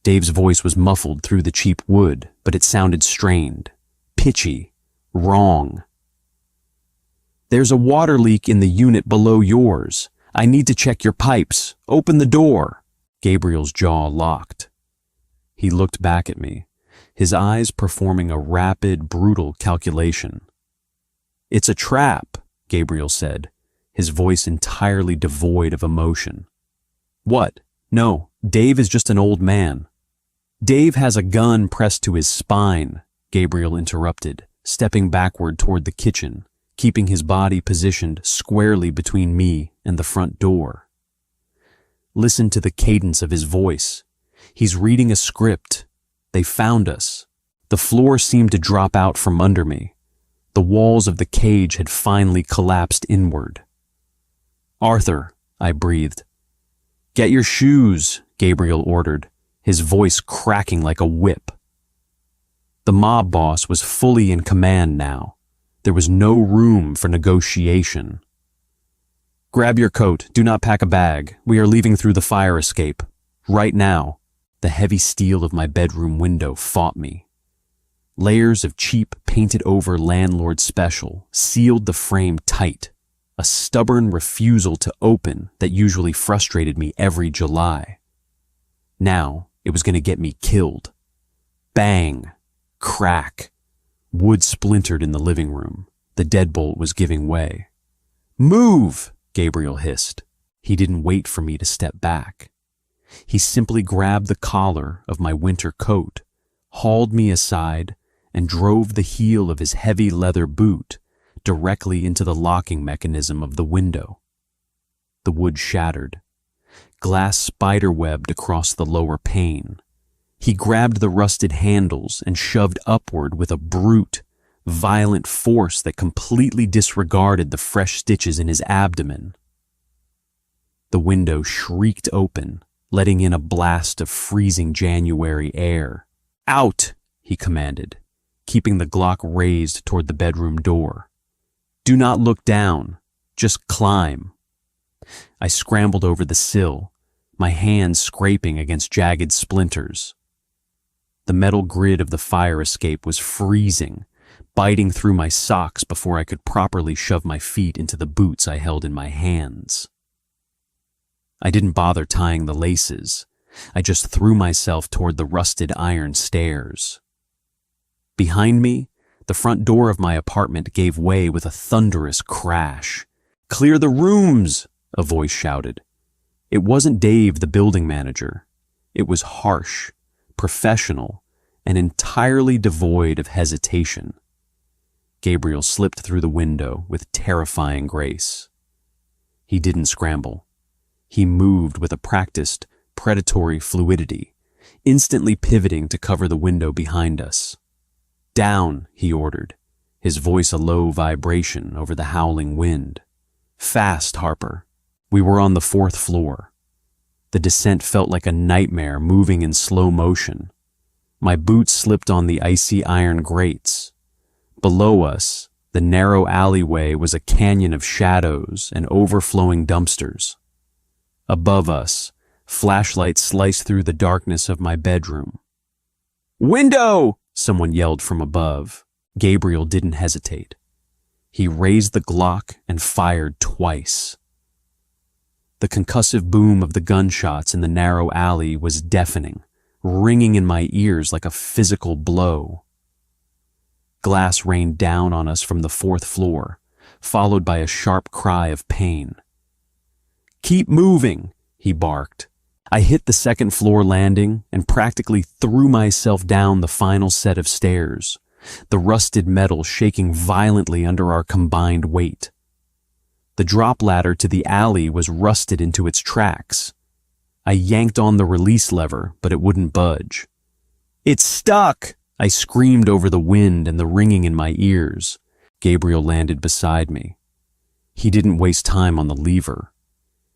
Dave's voice was muffled through the cheap wood, but it sounded strained, pitchy, wrong. There's a water leak in the unit below yours. I need to check your pipes. Open the door. Gabriel's jaw locked. He looked back at me, his eyes performing a rapid, brutal calculation. It's a trap, Gabriel said, his voice entirely devoid of emotion. What? No, Dave is just an old man. Dave has a gun pressed to his spine, Gabriel interrupted, stepping backward toward the kitchen, keeping his body positioned squarely between me and the front door. Listen to the cadence of his voice. He's reading a script. They found us. The floor seemed to drop out from under me. The walls of the cage had finally collapsed inward. Arthur, I breathed. Get your shoes, Gabriel ordered, his voice cracking like a whip. The mob boss was fully in command now. There was no room for negotiation. Grab your coat. Do not pack a bag. We are leaving through the fire escape. Right now. The heavy steel of my bedroom window fought me. Layers of cheap, painted-over landlord special sealed the frame tight, a stubborn refusal to open that usually frustrated me every July. Now, it was going to get me killed. Bang! Crack! Wood splintered in the living room. The deadbolt was giving way. Move! Gabriel hissed. He didn't wait for me to step back. He simply grabbed the collar of my winter coat, hauled me aside, and drove the heel of his heavy leather boot directly into the locking mechanism of the window. The wood shattered. Glass spiderwebbed across the lower pane. He grabbed the rusted handles and shoved upward with a brute, violent force that completely disregarded the fresh stitches in his abdomen. The window shrieked open, letting in a blast of freezing January air. Out, he commanded, keeping the Glock raised toward the bedroom door. Do not look down, just climb. I scrambled over the sill, my hands scraping against jagged splinters. The metal grid of the fire escape was freezing, biting through my socks before I could properly shove my feet into the boots I held in my hands. I didn't bother tying the laces. I just threw myself toward the rusted iron stairs. Behind me, the front door of my apartment gave way with a thunderous crash. Clear the rooms, a voice shouted. It wasn't Dave, the building manager. It was harsh, professional, and entirely devoid of hesitation. Gabriel slipped through the window with terrifying grace. He didn't scramble. He moved with a practiced, predatory fluidity, instantly pivoting to cover the window behind us. Down, he ordered, his voice a low vibration over the howling wind. Fast, Harper. We were on the 4th floor. The descent felt like a nightmare moving in slow motion. My boots slipped on the icy iron grates. Below us, the narrow alleyway was a canyon of shadows and overflowing dumpsters. Above us, flashlights sliced through the darkness of my bedroom. Window! Someone yelled from above. Gabriel didn't hesitate. He raised the Glock and fired twice. The concussive boom of the gunshots in the narrow alley was deafening, ringing in my ears like a physical blow. Glass rained down on us from the 4th floor, followed by a sharp cry of pain. Keep moving, he barked. I hit the 2nd floor landing and practically threw myself down the final set of stairs, the rusted metal shaking violently under our combined weight. The drop ladder to the alley was rusted into its tracks. I yanked on the release lever, but it wouldn't budge. It's stuck! I screamed over the wind and the ringing in my ears. Gabriel landed beside me. He didn't waste time on the lever.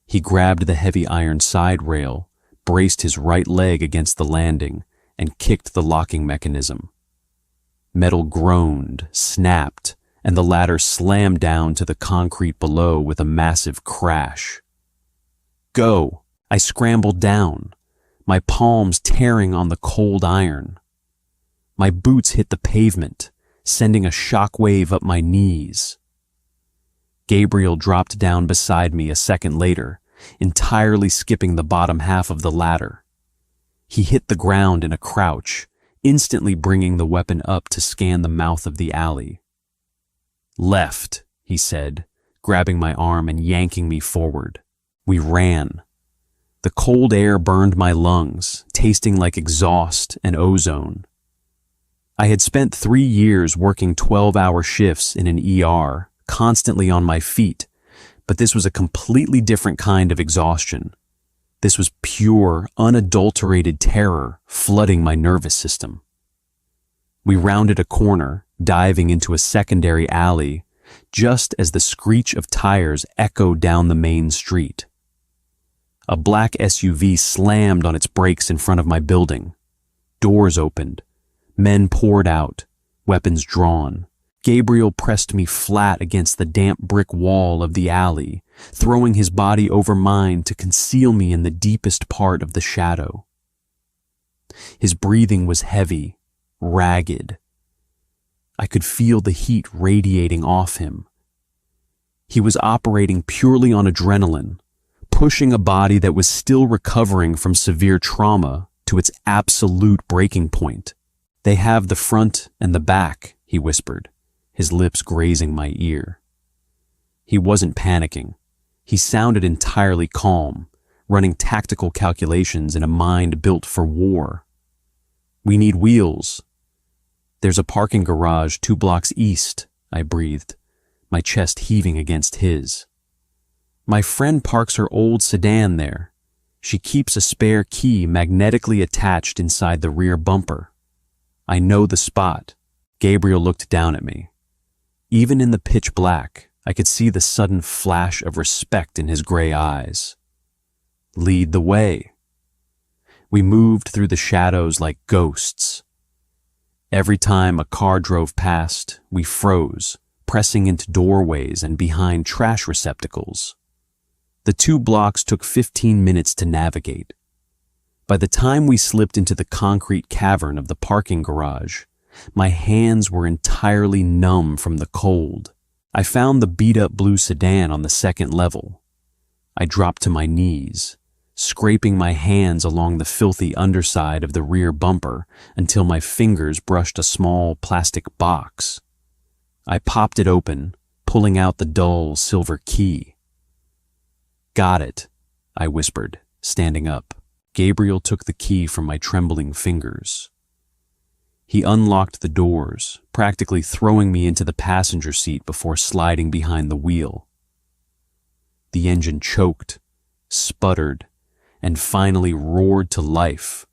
He grabbed the heavy iron side rail, braced his right leg against the landing, and kicked the locking mechanism. Metal groaned, snapped, and the ladder slammed down to the concrete below with a massive crash. Go! I scrambled down, my palms tearing on the cold iron. My boots hit the pavement, sending a shockwave up my knees. Gabriel dropped down beside me a second later, entirely skipping the bottom half of the ladder. He hit the ground in a crouch, instantly bringing the weapon up to scan the mouth of the alley. Left, he said, grabbing my arm and yanking me forward. We ran. The cold air burned my lungs, tasting like exhaust and ozone. I had spent 3 years working 12-hour shifts in an ER, constantly on my feet, but this was a completely different kind of exhaustion. This was pure, unadulterated terror flooding my nervous system. We rounded a corner, diving into a secondary alley, just as the screech of tires echoed down the main street. A black SUV slammed on its brakes in front of my building. Doors opened. Men poured out, weapons drawn. Gabriel pressed me flat against the damp brick wall of the alley, throwing his body over mine to conceal me in the deepest part of the shadow. His breathing was heavy, ragged. I could feel the heat radiating off him. He was operating purely on adrenaline, pushing a body that was still recovering from severe trauma to its absolute breaking point. They have the front and the back, he whispered, his lips grazing my ear. He wasn't panicking. He sounded entirely calm, running tactical calculations in a mind built for war. We need wheels. There's a parking garage 2 blocks east, I breathed, my chest heaving against his. My friend parks her old sedan there. She keeps a spare key magnetically attached inside the rear bumper. I know the spot. Gabriel looked down at me. Even in the pitch black, I could see the sudden flash of respect in his gray eyes. Lead the way. We moved through the shadows like ghosts. Every time a car drove past, we froze, pressing into doorways and behind trash receptacles. The 2 blocks took 15 minutes to navigate. By the time we slipped into the concrete cavern of the parking garage, my hands were entirely numb from the cold. I found the beat-up blue sedan on the 2nd level. I dropped to my knees, scraping my hands along the filthy underside of the rear bumper until my fingers brushed a small plastic box. I popped it open, pulling out the dull silver key. Got it, I whispered, standing up. Gabriel took the key from my trembling fingers. He unlocked the doors, practically throwing me into the passenger seat before sliding behind the wheel. The engine choked, sputtered, and finally roared to life,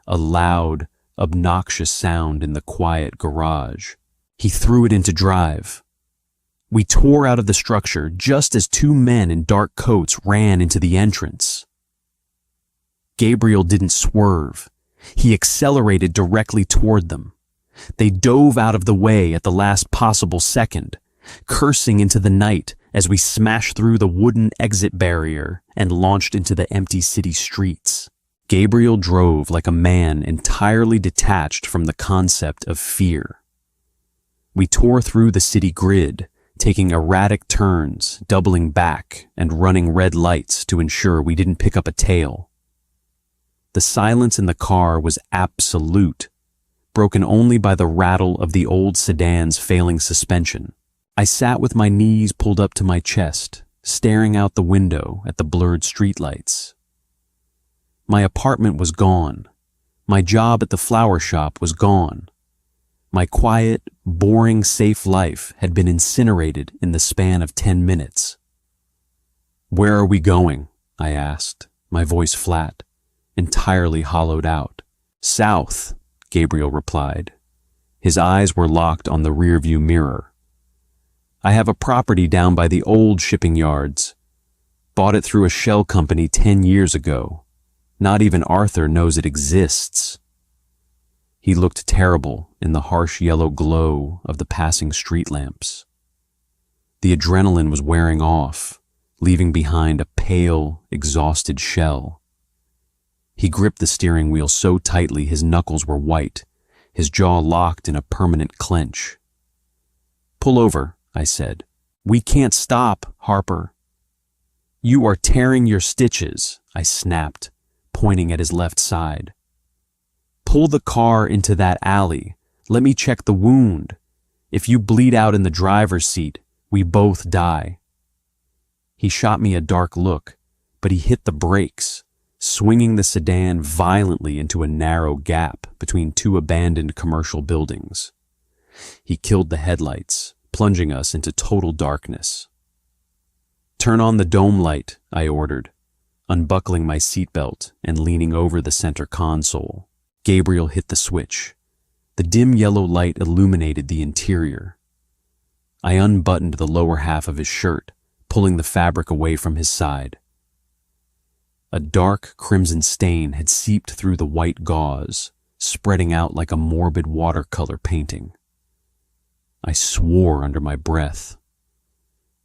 a loud, obnoxious sound in the quiet garage. He threw it into drive. We tore out of the structure just as 2 men in dark coats ran into the entrance. Gabriel didn't swerve. He accelerated directly toward them. They dove out of the way at the last possible second, cursing into the night as we smashed through the wooden exit barrier and launched into the empty city streets. Gabriel drove like a man entirely detached from the concept of fear. We tore through the city grid, taking erratic turns, doubling back, and running red lights to ensure we didn't pick up a tail. The silence in the car was absolute, broken only by the rattle of the old sedan's failing suspension. I sat with my knees pulled up to my chest, staring out the window at the blurred streetlights. My apartment was gone. My job at the flower shop was gone. My quiet, boring, safe life had been incinerated in the span of 10 minutes. "Where are we going?" I asked, my voice flat, entirely hollowed out. "South," Gabriel replied. His eyes were locked on the rearview mirror. "I have a property down by the old shipping yards. Bought it through a shell company 10 years ago. Not even Arthur knows it exists." He looked terrible in the harsh yellow glow of the passing street lamps. The adrenaline was wearing off, leaving behind a pale, exhausted shell. He gripped the steering wheel so tightly his knuckles were white, his jaw locked in a permanent clench. "Pull over," I said. "We can't stop, Harper." "You are tearing your stitches," I snapped, pointing at his left side. "Pull the car into that alley. Let me check the wound. If you bleed out in the driver's seat, we both die." He shot me a dark look, but he hit the brakes, swinging the sedan violently into a narrow gap between two abandoned commercial buildings. He killed the headlights, plunging us into total darkness. "Turn on the dome light," I ordered, unbuckling my seatbelt and leaning over the center console. Gabriel hit the switch. The dim yellow light illuminated the interior. I unbuttoned the lower half of his shirt, pulling the fabric away from his side. A dark crimson stain had seeped through the white gauze, spreading out like a morbid watercolor painting. I swore under my breath.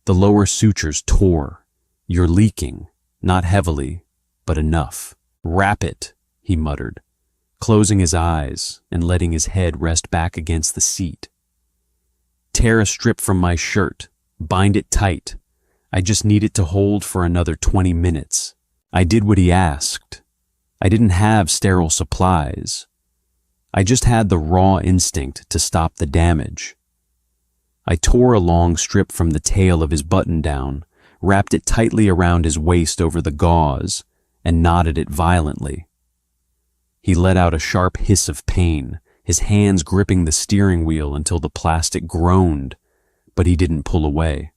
The lower sutures tore. "You're leaking, not heavily, but enough." "Wrap it," he muttered, closing his eyes and letting his head rest back against the seat. "Tear a strip from my shirt, bind it tight. I just need it to hold for another 20 minutes. I did what he asked. I didn't have sterile supplies. I just had the raw instinct to stop the damage. I tore a long strip from the tail of his button-down, wrapped it tightly around his waist over the gauze, and knotted it violently. He let out a sharp hiss of pain, his hands gripping the steering wheel until the plastic groaned, but he didn't pull away.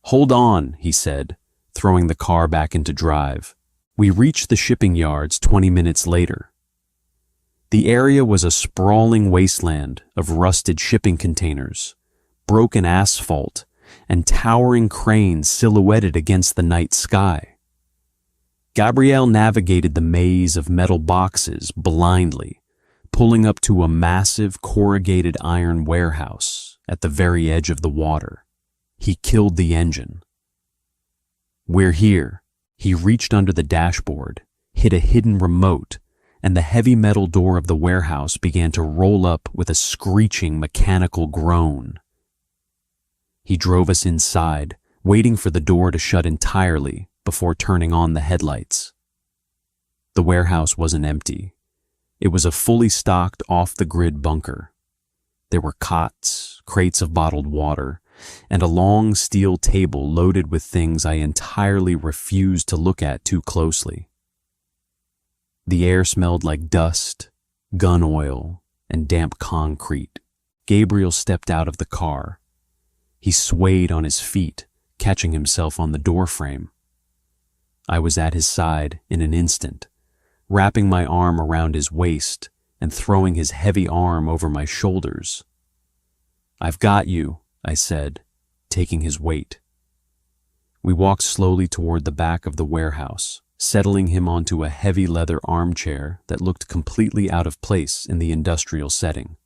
"Hold on," he said, throwing the car back into drive. We reached the shipping yards 20 minutes later. The area was a sprawling wasteland of rusted shipping containers, broken asphalt, and towering cranes silhouetted against the night sky. Gabrielle navigated the maze of metal boxes blindly, pulling up to a massive corrugated iron warehouse at the very edge of the water. He killed the engine. "We're here." He reached under the dashboard, hit a hidden remote, and the heavy metal door of the warehouse began to roll up with a screeching mechanical groan. He drove us inside, waiting for the door to shut entirely before turning on the headlights. The warehouse wasn't empty. It was a fully stocked off-the-grid bunker. There were cots, crates of bottled water, and a long steel table loaded with things I entirely refused to look at too closely. The air smelled like dust, gun oil, and damp concrete. Gabriel stepped out of the car. He swayed on his feet, catching himself on the doorframe. I was at his side in an instant, wrapping my arm around his waist and throwing his heavy arm over my shoulders. "I've got you," I said, taking his weight. We walked slowly toward the back of the warehouse, settling him onto a heavy leather armchair that looked completely out of place in the industrial setting.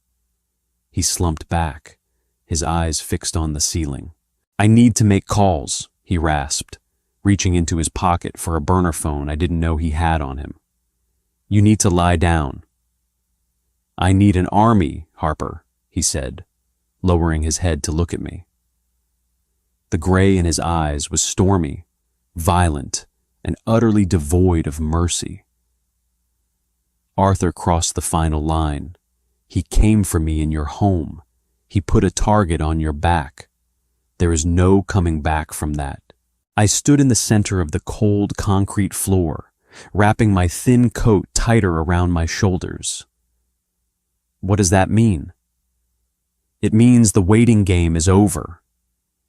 He slumped back, his eyes fixed on the ceiling. "I need to make calls," he rasped, reaching into his pocket for a burner phone I didn't know he had on him. "You need to lie down." "I need an army, Harper," he said, lowering his head to look at me. The gray in his eyes was stormy, violent, and utterly devoid of mercy. "Arthur crossed the final line. He came for me in your home. He put a target on your back. There is no coming back from that." I stood in the center of the cold concrete floor, wrapping my thin coat tighter around my shoulders. "What does that mean?" "It means the waiting game is over."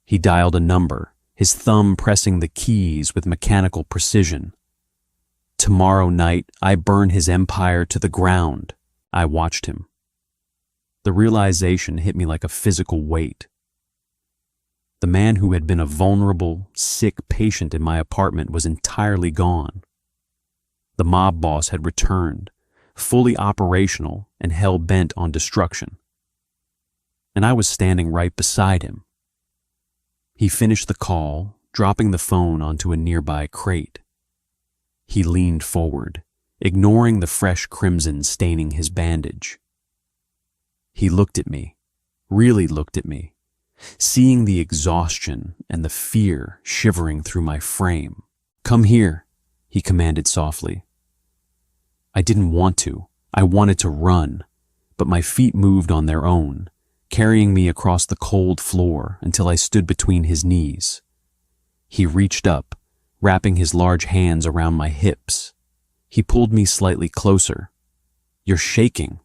He dialed a number, his thumb pressing the keys with mechanical precision. "Tomorrow night, I burn his empire to the ground." I watched him. The realization hit me like a physical weight. The man who had been a vulnerable, sick patient in my apartment was entirely gone. The mob boss had returned, fully operational and hell-bent on destruction. And I was standing right beside him. He finished the call, dropping the phone onto a nearby crate. He leaned forward, ignoring the fresh crimson staining his bandage. He looked at me, really looked at me, seeing the exhaustion and the fear shivering through my frame. "Come here," he commanded softly. I didn't want to. I wanted to run, but my feet moved on their own, carrying me across the cold floor until I stood between his knees. He reached up, wrapping his large hands around my hips. He pulled me slightly closer. "You're shaking."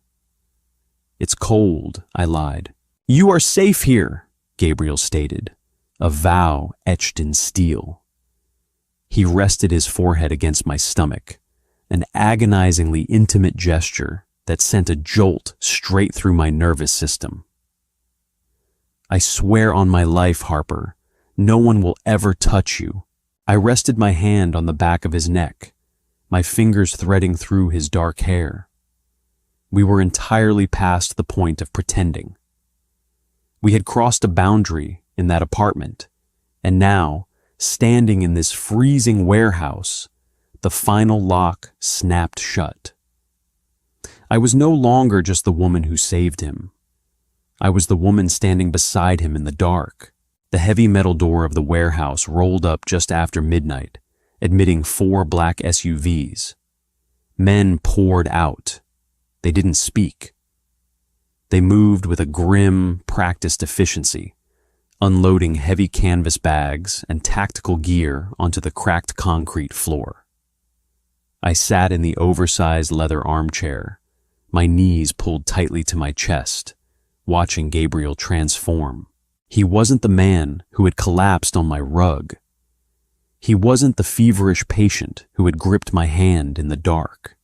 "It's cold," I lied. "You are safe here," Gabriel stated, a vow etched in steel. He rested his forehead against my stomach, an agonizingly intimate gesture that sent a jolt straight through my nervous system. "I swear on my life, Harper, no one will ever touch you." I rested my hand on the back of his neck, my fingers threading through his dark hair. We were entirely past the point of pretending. We had crossed a boundary in that apartment, and now, standing in this freezing warehouse, the final lock snapped shut. I was no longer just the woman who saved him. I was the woman standing beside him in the dark. The heavy metal door of the warehouse rolled up just after midnight, admitting 4 black SUVs. Men poured out. They didn't speak. They moved with a grim, practiced efficiency, unloading heavy canvas bags and tactical gear onto the cracked concrete floor. I sat in the oversized leather armchair, my knees pulled tightly to my chest, watching Gabriel transform. He wasn't the man who had collapsed on my rug. He wasn't the feverish patient who had gripped my hand in the dark.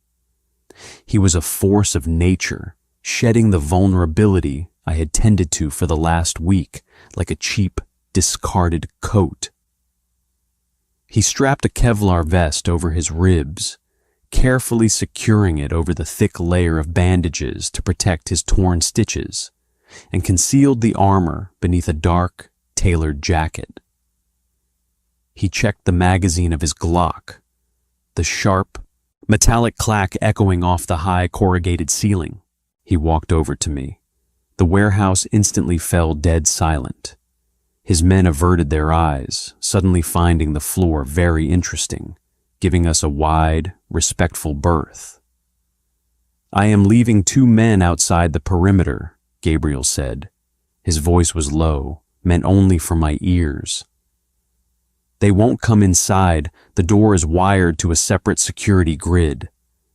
He was a force of nature, shedding the vulnerability I had tended to for the last week like a cheap, discarded coat. He strapped a Kevlar vest over his ribs, carefully securing it over the thick layer of bandages to protect his torn stitches, and concealed the armor beneath a dark, tailored jacket. He checked the magazine of his Glock, the sharp, metallic clack echoing off the high corrugated ceiling. He walked over to me. The warehouse instantly fell dead silent. His men averted their eyes, suddenly finding the floor very interesting, giving us a wide, respectful berth. "I am leaving 2 men outside the perimeter," Gabriel said. His voice was low, meant only for my ears. "They won't come inside. The door is wired to a separate security grid.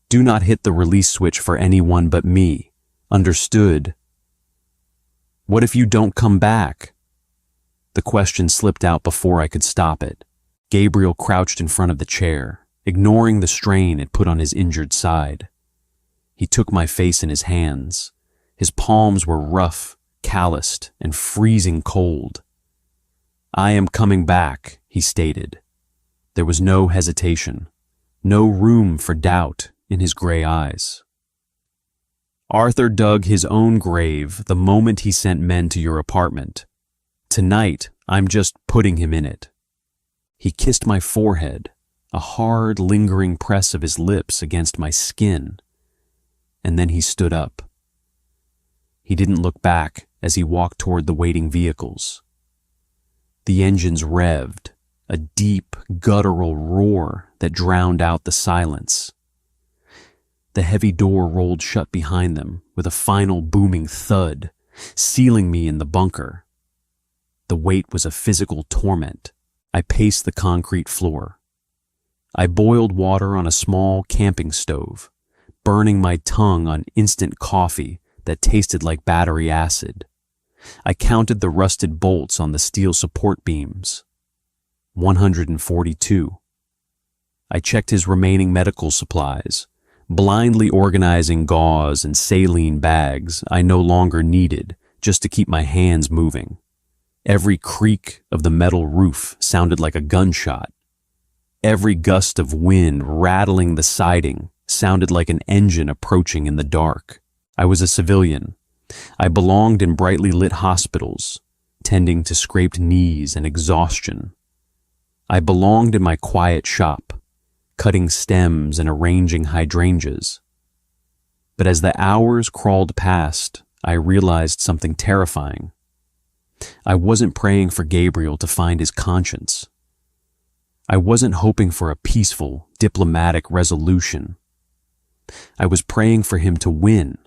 Do not hit the release switch for anyone but me. Understood?" "What if you don't come back?" The question slipped out before I could stop it. Gabriel crouched in front of the chair, ignoring the strain it put on his injured side. He took my face in his hands. His palms were rough, calloused, and freezing cold. "I am coming back," he stated. There was no hesitation, no room for doubt in his gray eyes. "Arthur dug his own grave the moment he sent men to your apartment. Tonight, I'm just putting him in it." He kissed my forehead, a hard, lingering press of his lips against my skin, and then he stood up. He didn't look back as he walked toward the waiting vehicles. The engines revved, a deep, guttural roar that drowned out the silence. The heavy door rolled shut behind them with a final booming thud, sealing me in the bunker. The weight was a physical torment. I paced the concrete floor. I boiled water on a small camping stove, burning my tongue on instant coffee that tasted like battery acid. I counted the rusted bolts on the steel support beams. 142. I checked his remaining medical supplies, blindly organizing gauze and saline bags I no longer needed just to keep my hands moving. Every creak of the metal roof sounded like a gunshot. Every gust of wind rattling the siding sounded like an engine approaching in the dark. I was a civilian. I belonged in brightly lit hospitals, tending to scraped knees and exhaustion. I belonged in my quiet shop, cutting stems and arranging hydrangeas. But as the hours crawled past, I realized something terrifying. I wasn't praying for Gabriel to find his conscience. I wasn't hoping for a peaceful, diplomatic resolution. I was praying for him to win.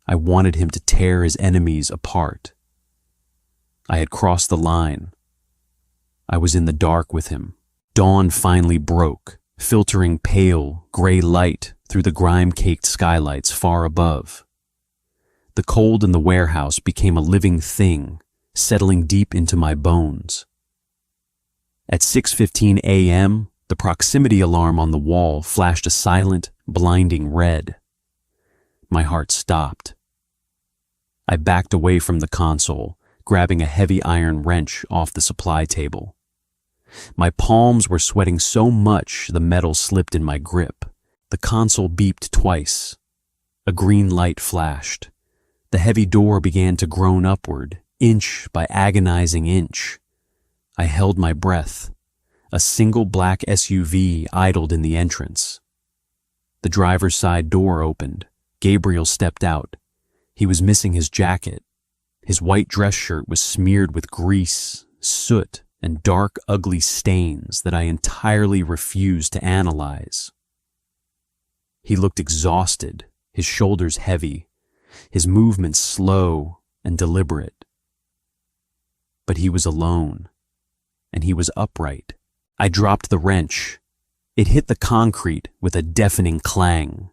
I wanted him to tear his enemies apart. I had crossed the line. I was in the dark with him. Dawn finally broke, filtering pale, gray light through the grime-caked skylights far above. The cold in the warehouse became a living thing, settling deep into my bones. At 6:15 a.m., the proximity alarm on the wall flashed a silent, blinding red. My heart stopped. I backed away from the console, grabbing a heavy iron wrench off the supply table. My palms were sweating so much the metal slipped in my grip. The console beeped twice. A green light flashed. The heavy door began to groan upward, inch by agonizing inch. I held my breath. A single black SUV idled in the entrance. The driver's side door opened. Gabriel stepped out. He was missing his jacket. His white dress shirt was smeared with grease, soot, and dark, ugly stains that I entirely refused to analyze. He looked exhausted, his shoulders heavy, his movements slow and deliberate. But he was alone, and he was upright. I dropped the wrench. It hit the concrete with a deafening clang.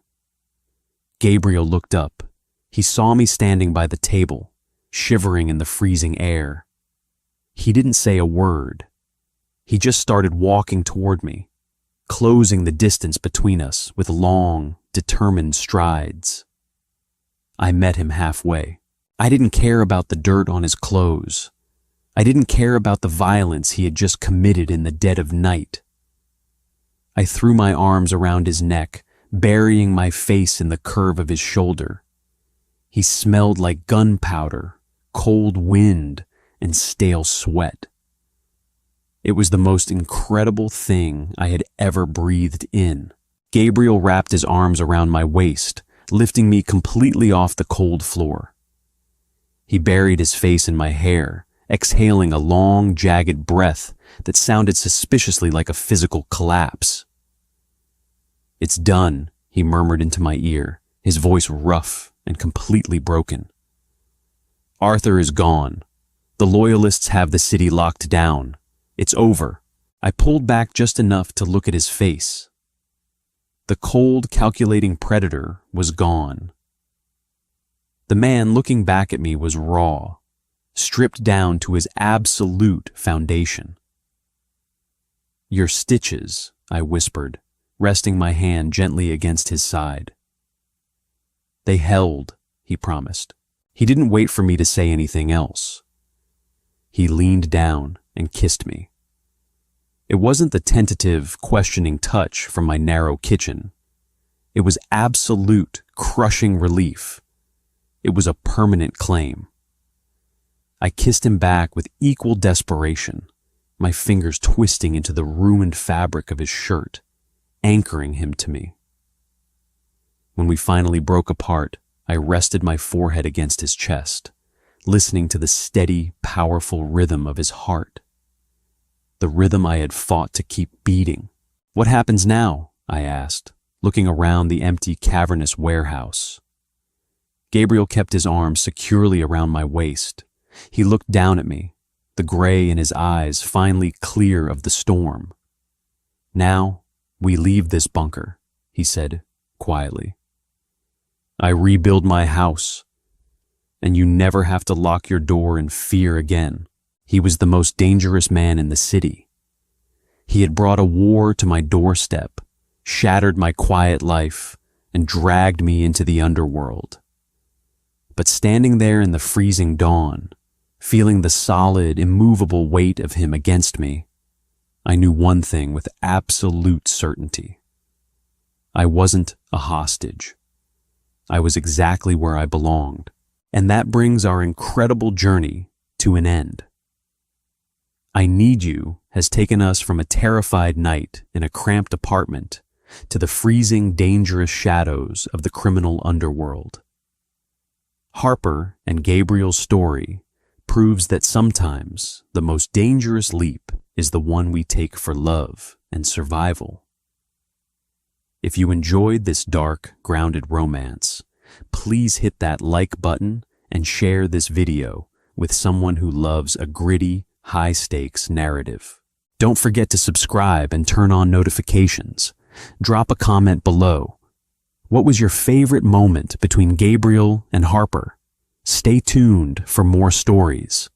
Gabriel looked up. He saw me standing by the table, shivering in the freezing air. He didn't say a word. He just started walking toward me, closing the distance between us with long, determined strides. I met him halfway. I didn't care about the dirt on his clothes. I didn't care about the violence he had just committed in the dead of night. I threw my arms around his neck, burying my face in the curve of his shoulder. He smelled like gunpowder, cold wind, and stale sweat. It was the most incredible thing I had ever breathed in. Gabriel wrapped his arms around my waist, lifting me completely off the cold floor. He buried his face in my hair, exhaling a long, jagged breath that sounded suspiciously like a physical collapse. "It's done," he murmured into my ear, his voice rough and completely broken. "Arthur is gone. The Loyalists have the city locked down. It's over." I pulled back just enough to look at his face. The cold, calculating predator was gone. The man looking back at me was raw, stripped down to his absolute foundation. "Your stitches," I whispered, resting my hand gently against his side. "They held," he promised. He didn't wait for me to say anything else. He leaned down and kissed me. It wasn't the tentative, questioning touch from my narrow kitchen. It was absolute, crushing relief. It was a permanent claim. I kissed him back with equal desperation, my fingers twisting into the ruined fabric of his shirt, anchoring him to me. When we finally broke apart, I rested my forehead against his chest, listening to the steady, powerful rhythm of his heart. The rhythm I had fought to keep beating. "What happens now?" I asked, looking around the empty, cavernous warehouse. Gabriel kept his arms securely around my waist. He looked down at me, the gray in his eyes finally clear of the storm. "Now, we leave this bunker," he said quietly. "I rebuild my house, and you never have to lock your door in fear again." He was the most dangerous man in the city. He had brought a war to my doorstep, shattered my quiet life, and dragged me into the underworld. But standing there in the freezing dawn, feeling the solid, immovable weight of him against me, I knew one thing with absolute certainty. I wasn't a hostage. I was exactly where I belonged. And that brings our incredible journey to an end. I Need You has taken us from a terrified night in a cramped apartment to the freezing, dangerous shadows of the criminal underworld. Harper and Gabriel's story proves that sometimes the most dangerous leap is the one we take for love and survival. If you enjoyed this dark, grounded romance, please hit that like button and share this video with someone who loves a gritty, high-stakes narrative. Don't forget to subscribe and turn on notifications. Drop a comment below. What was your favorite moment between Gabriel and Harper? Stay tuned for more stories.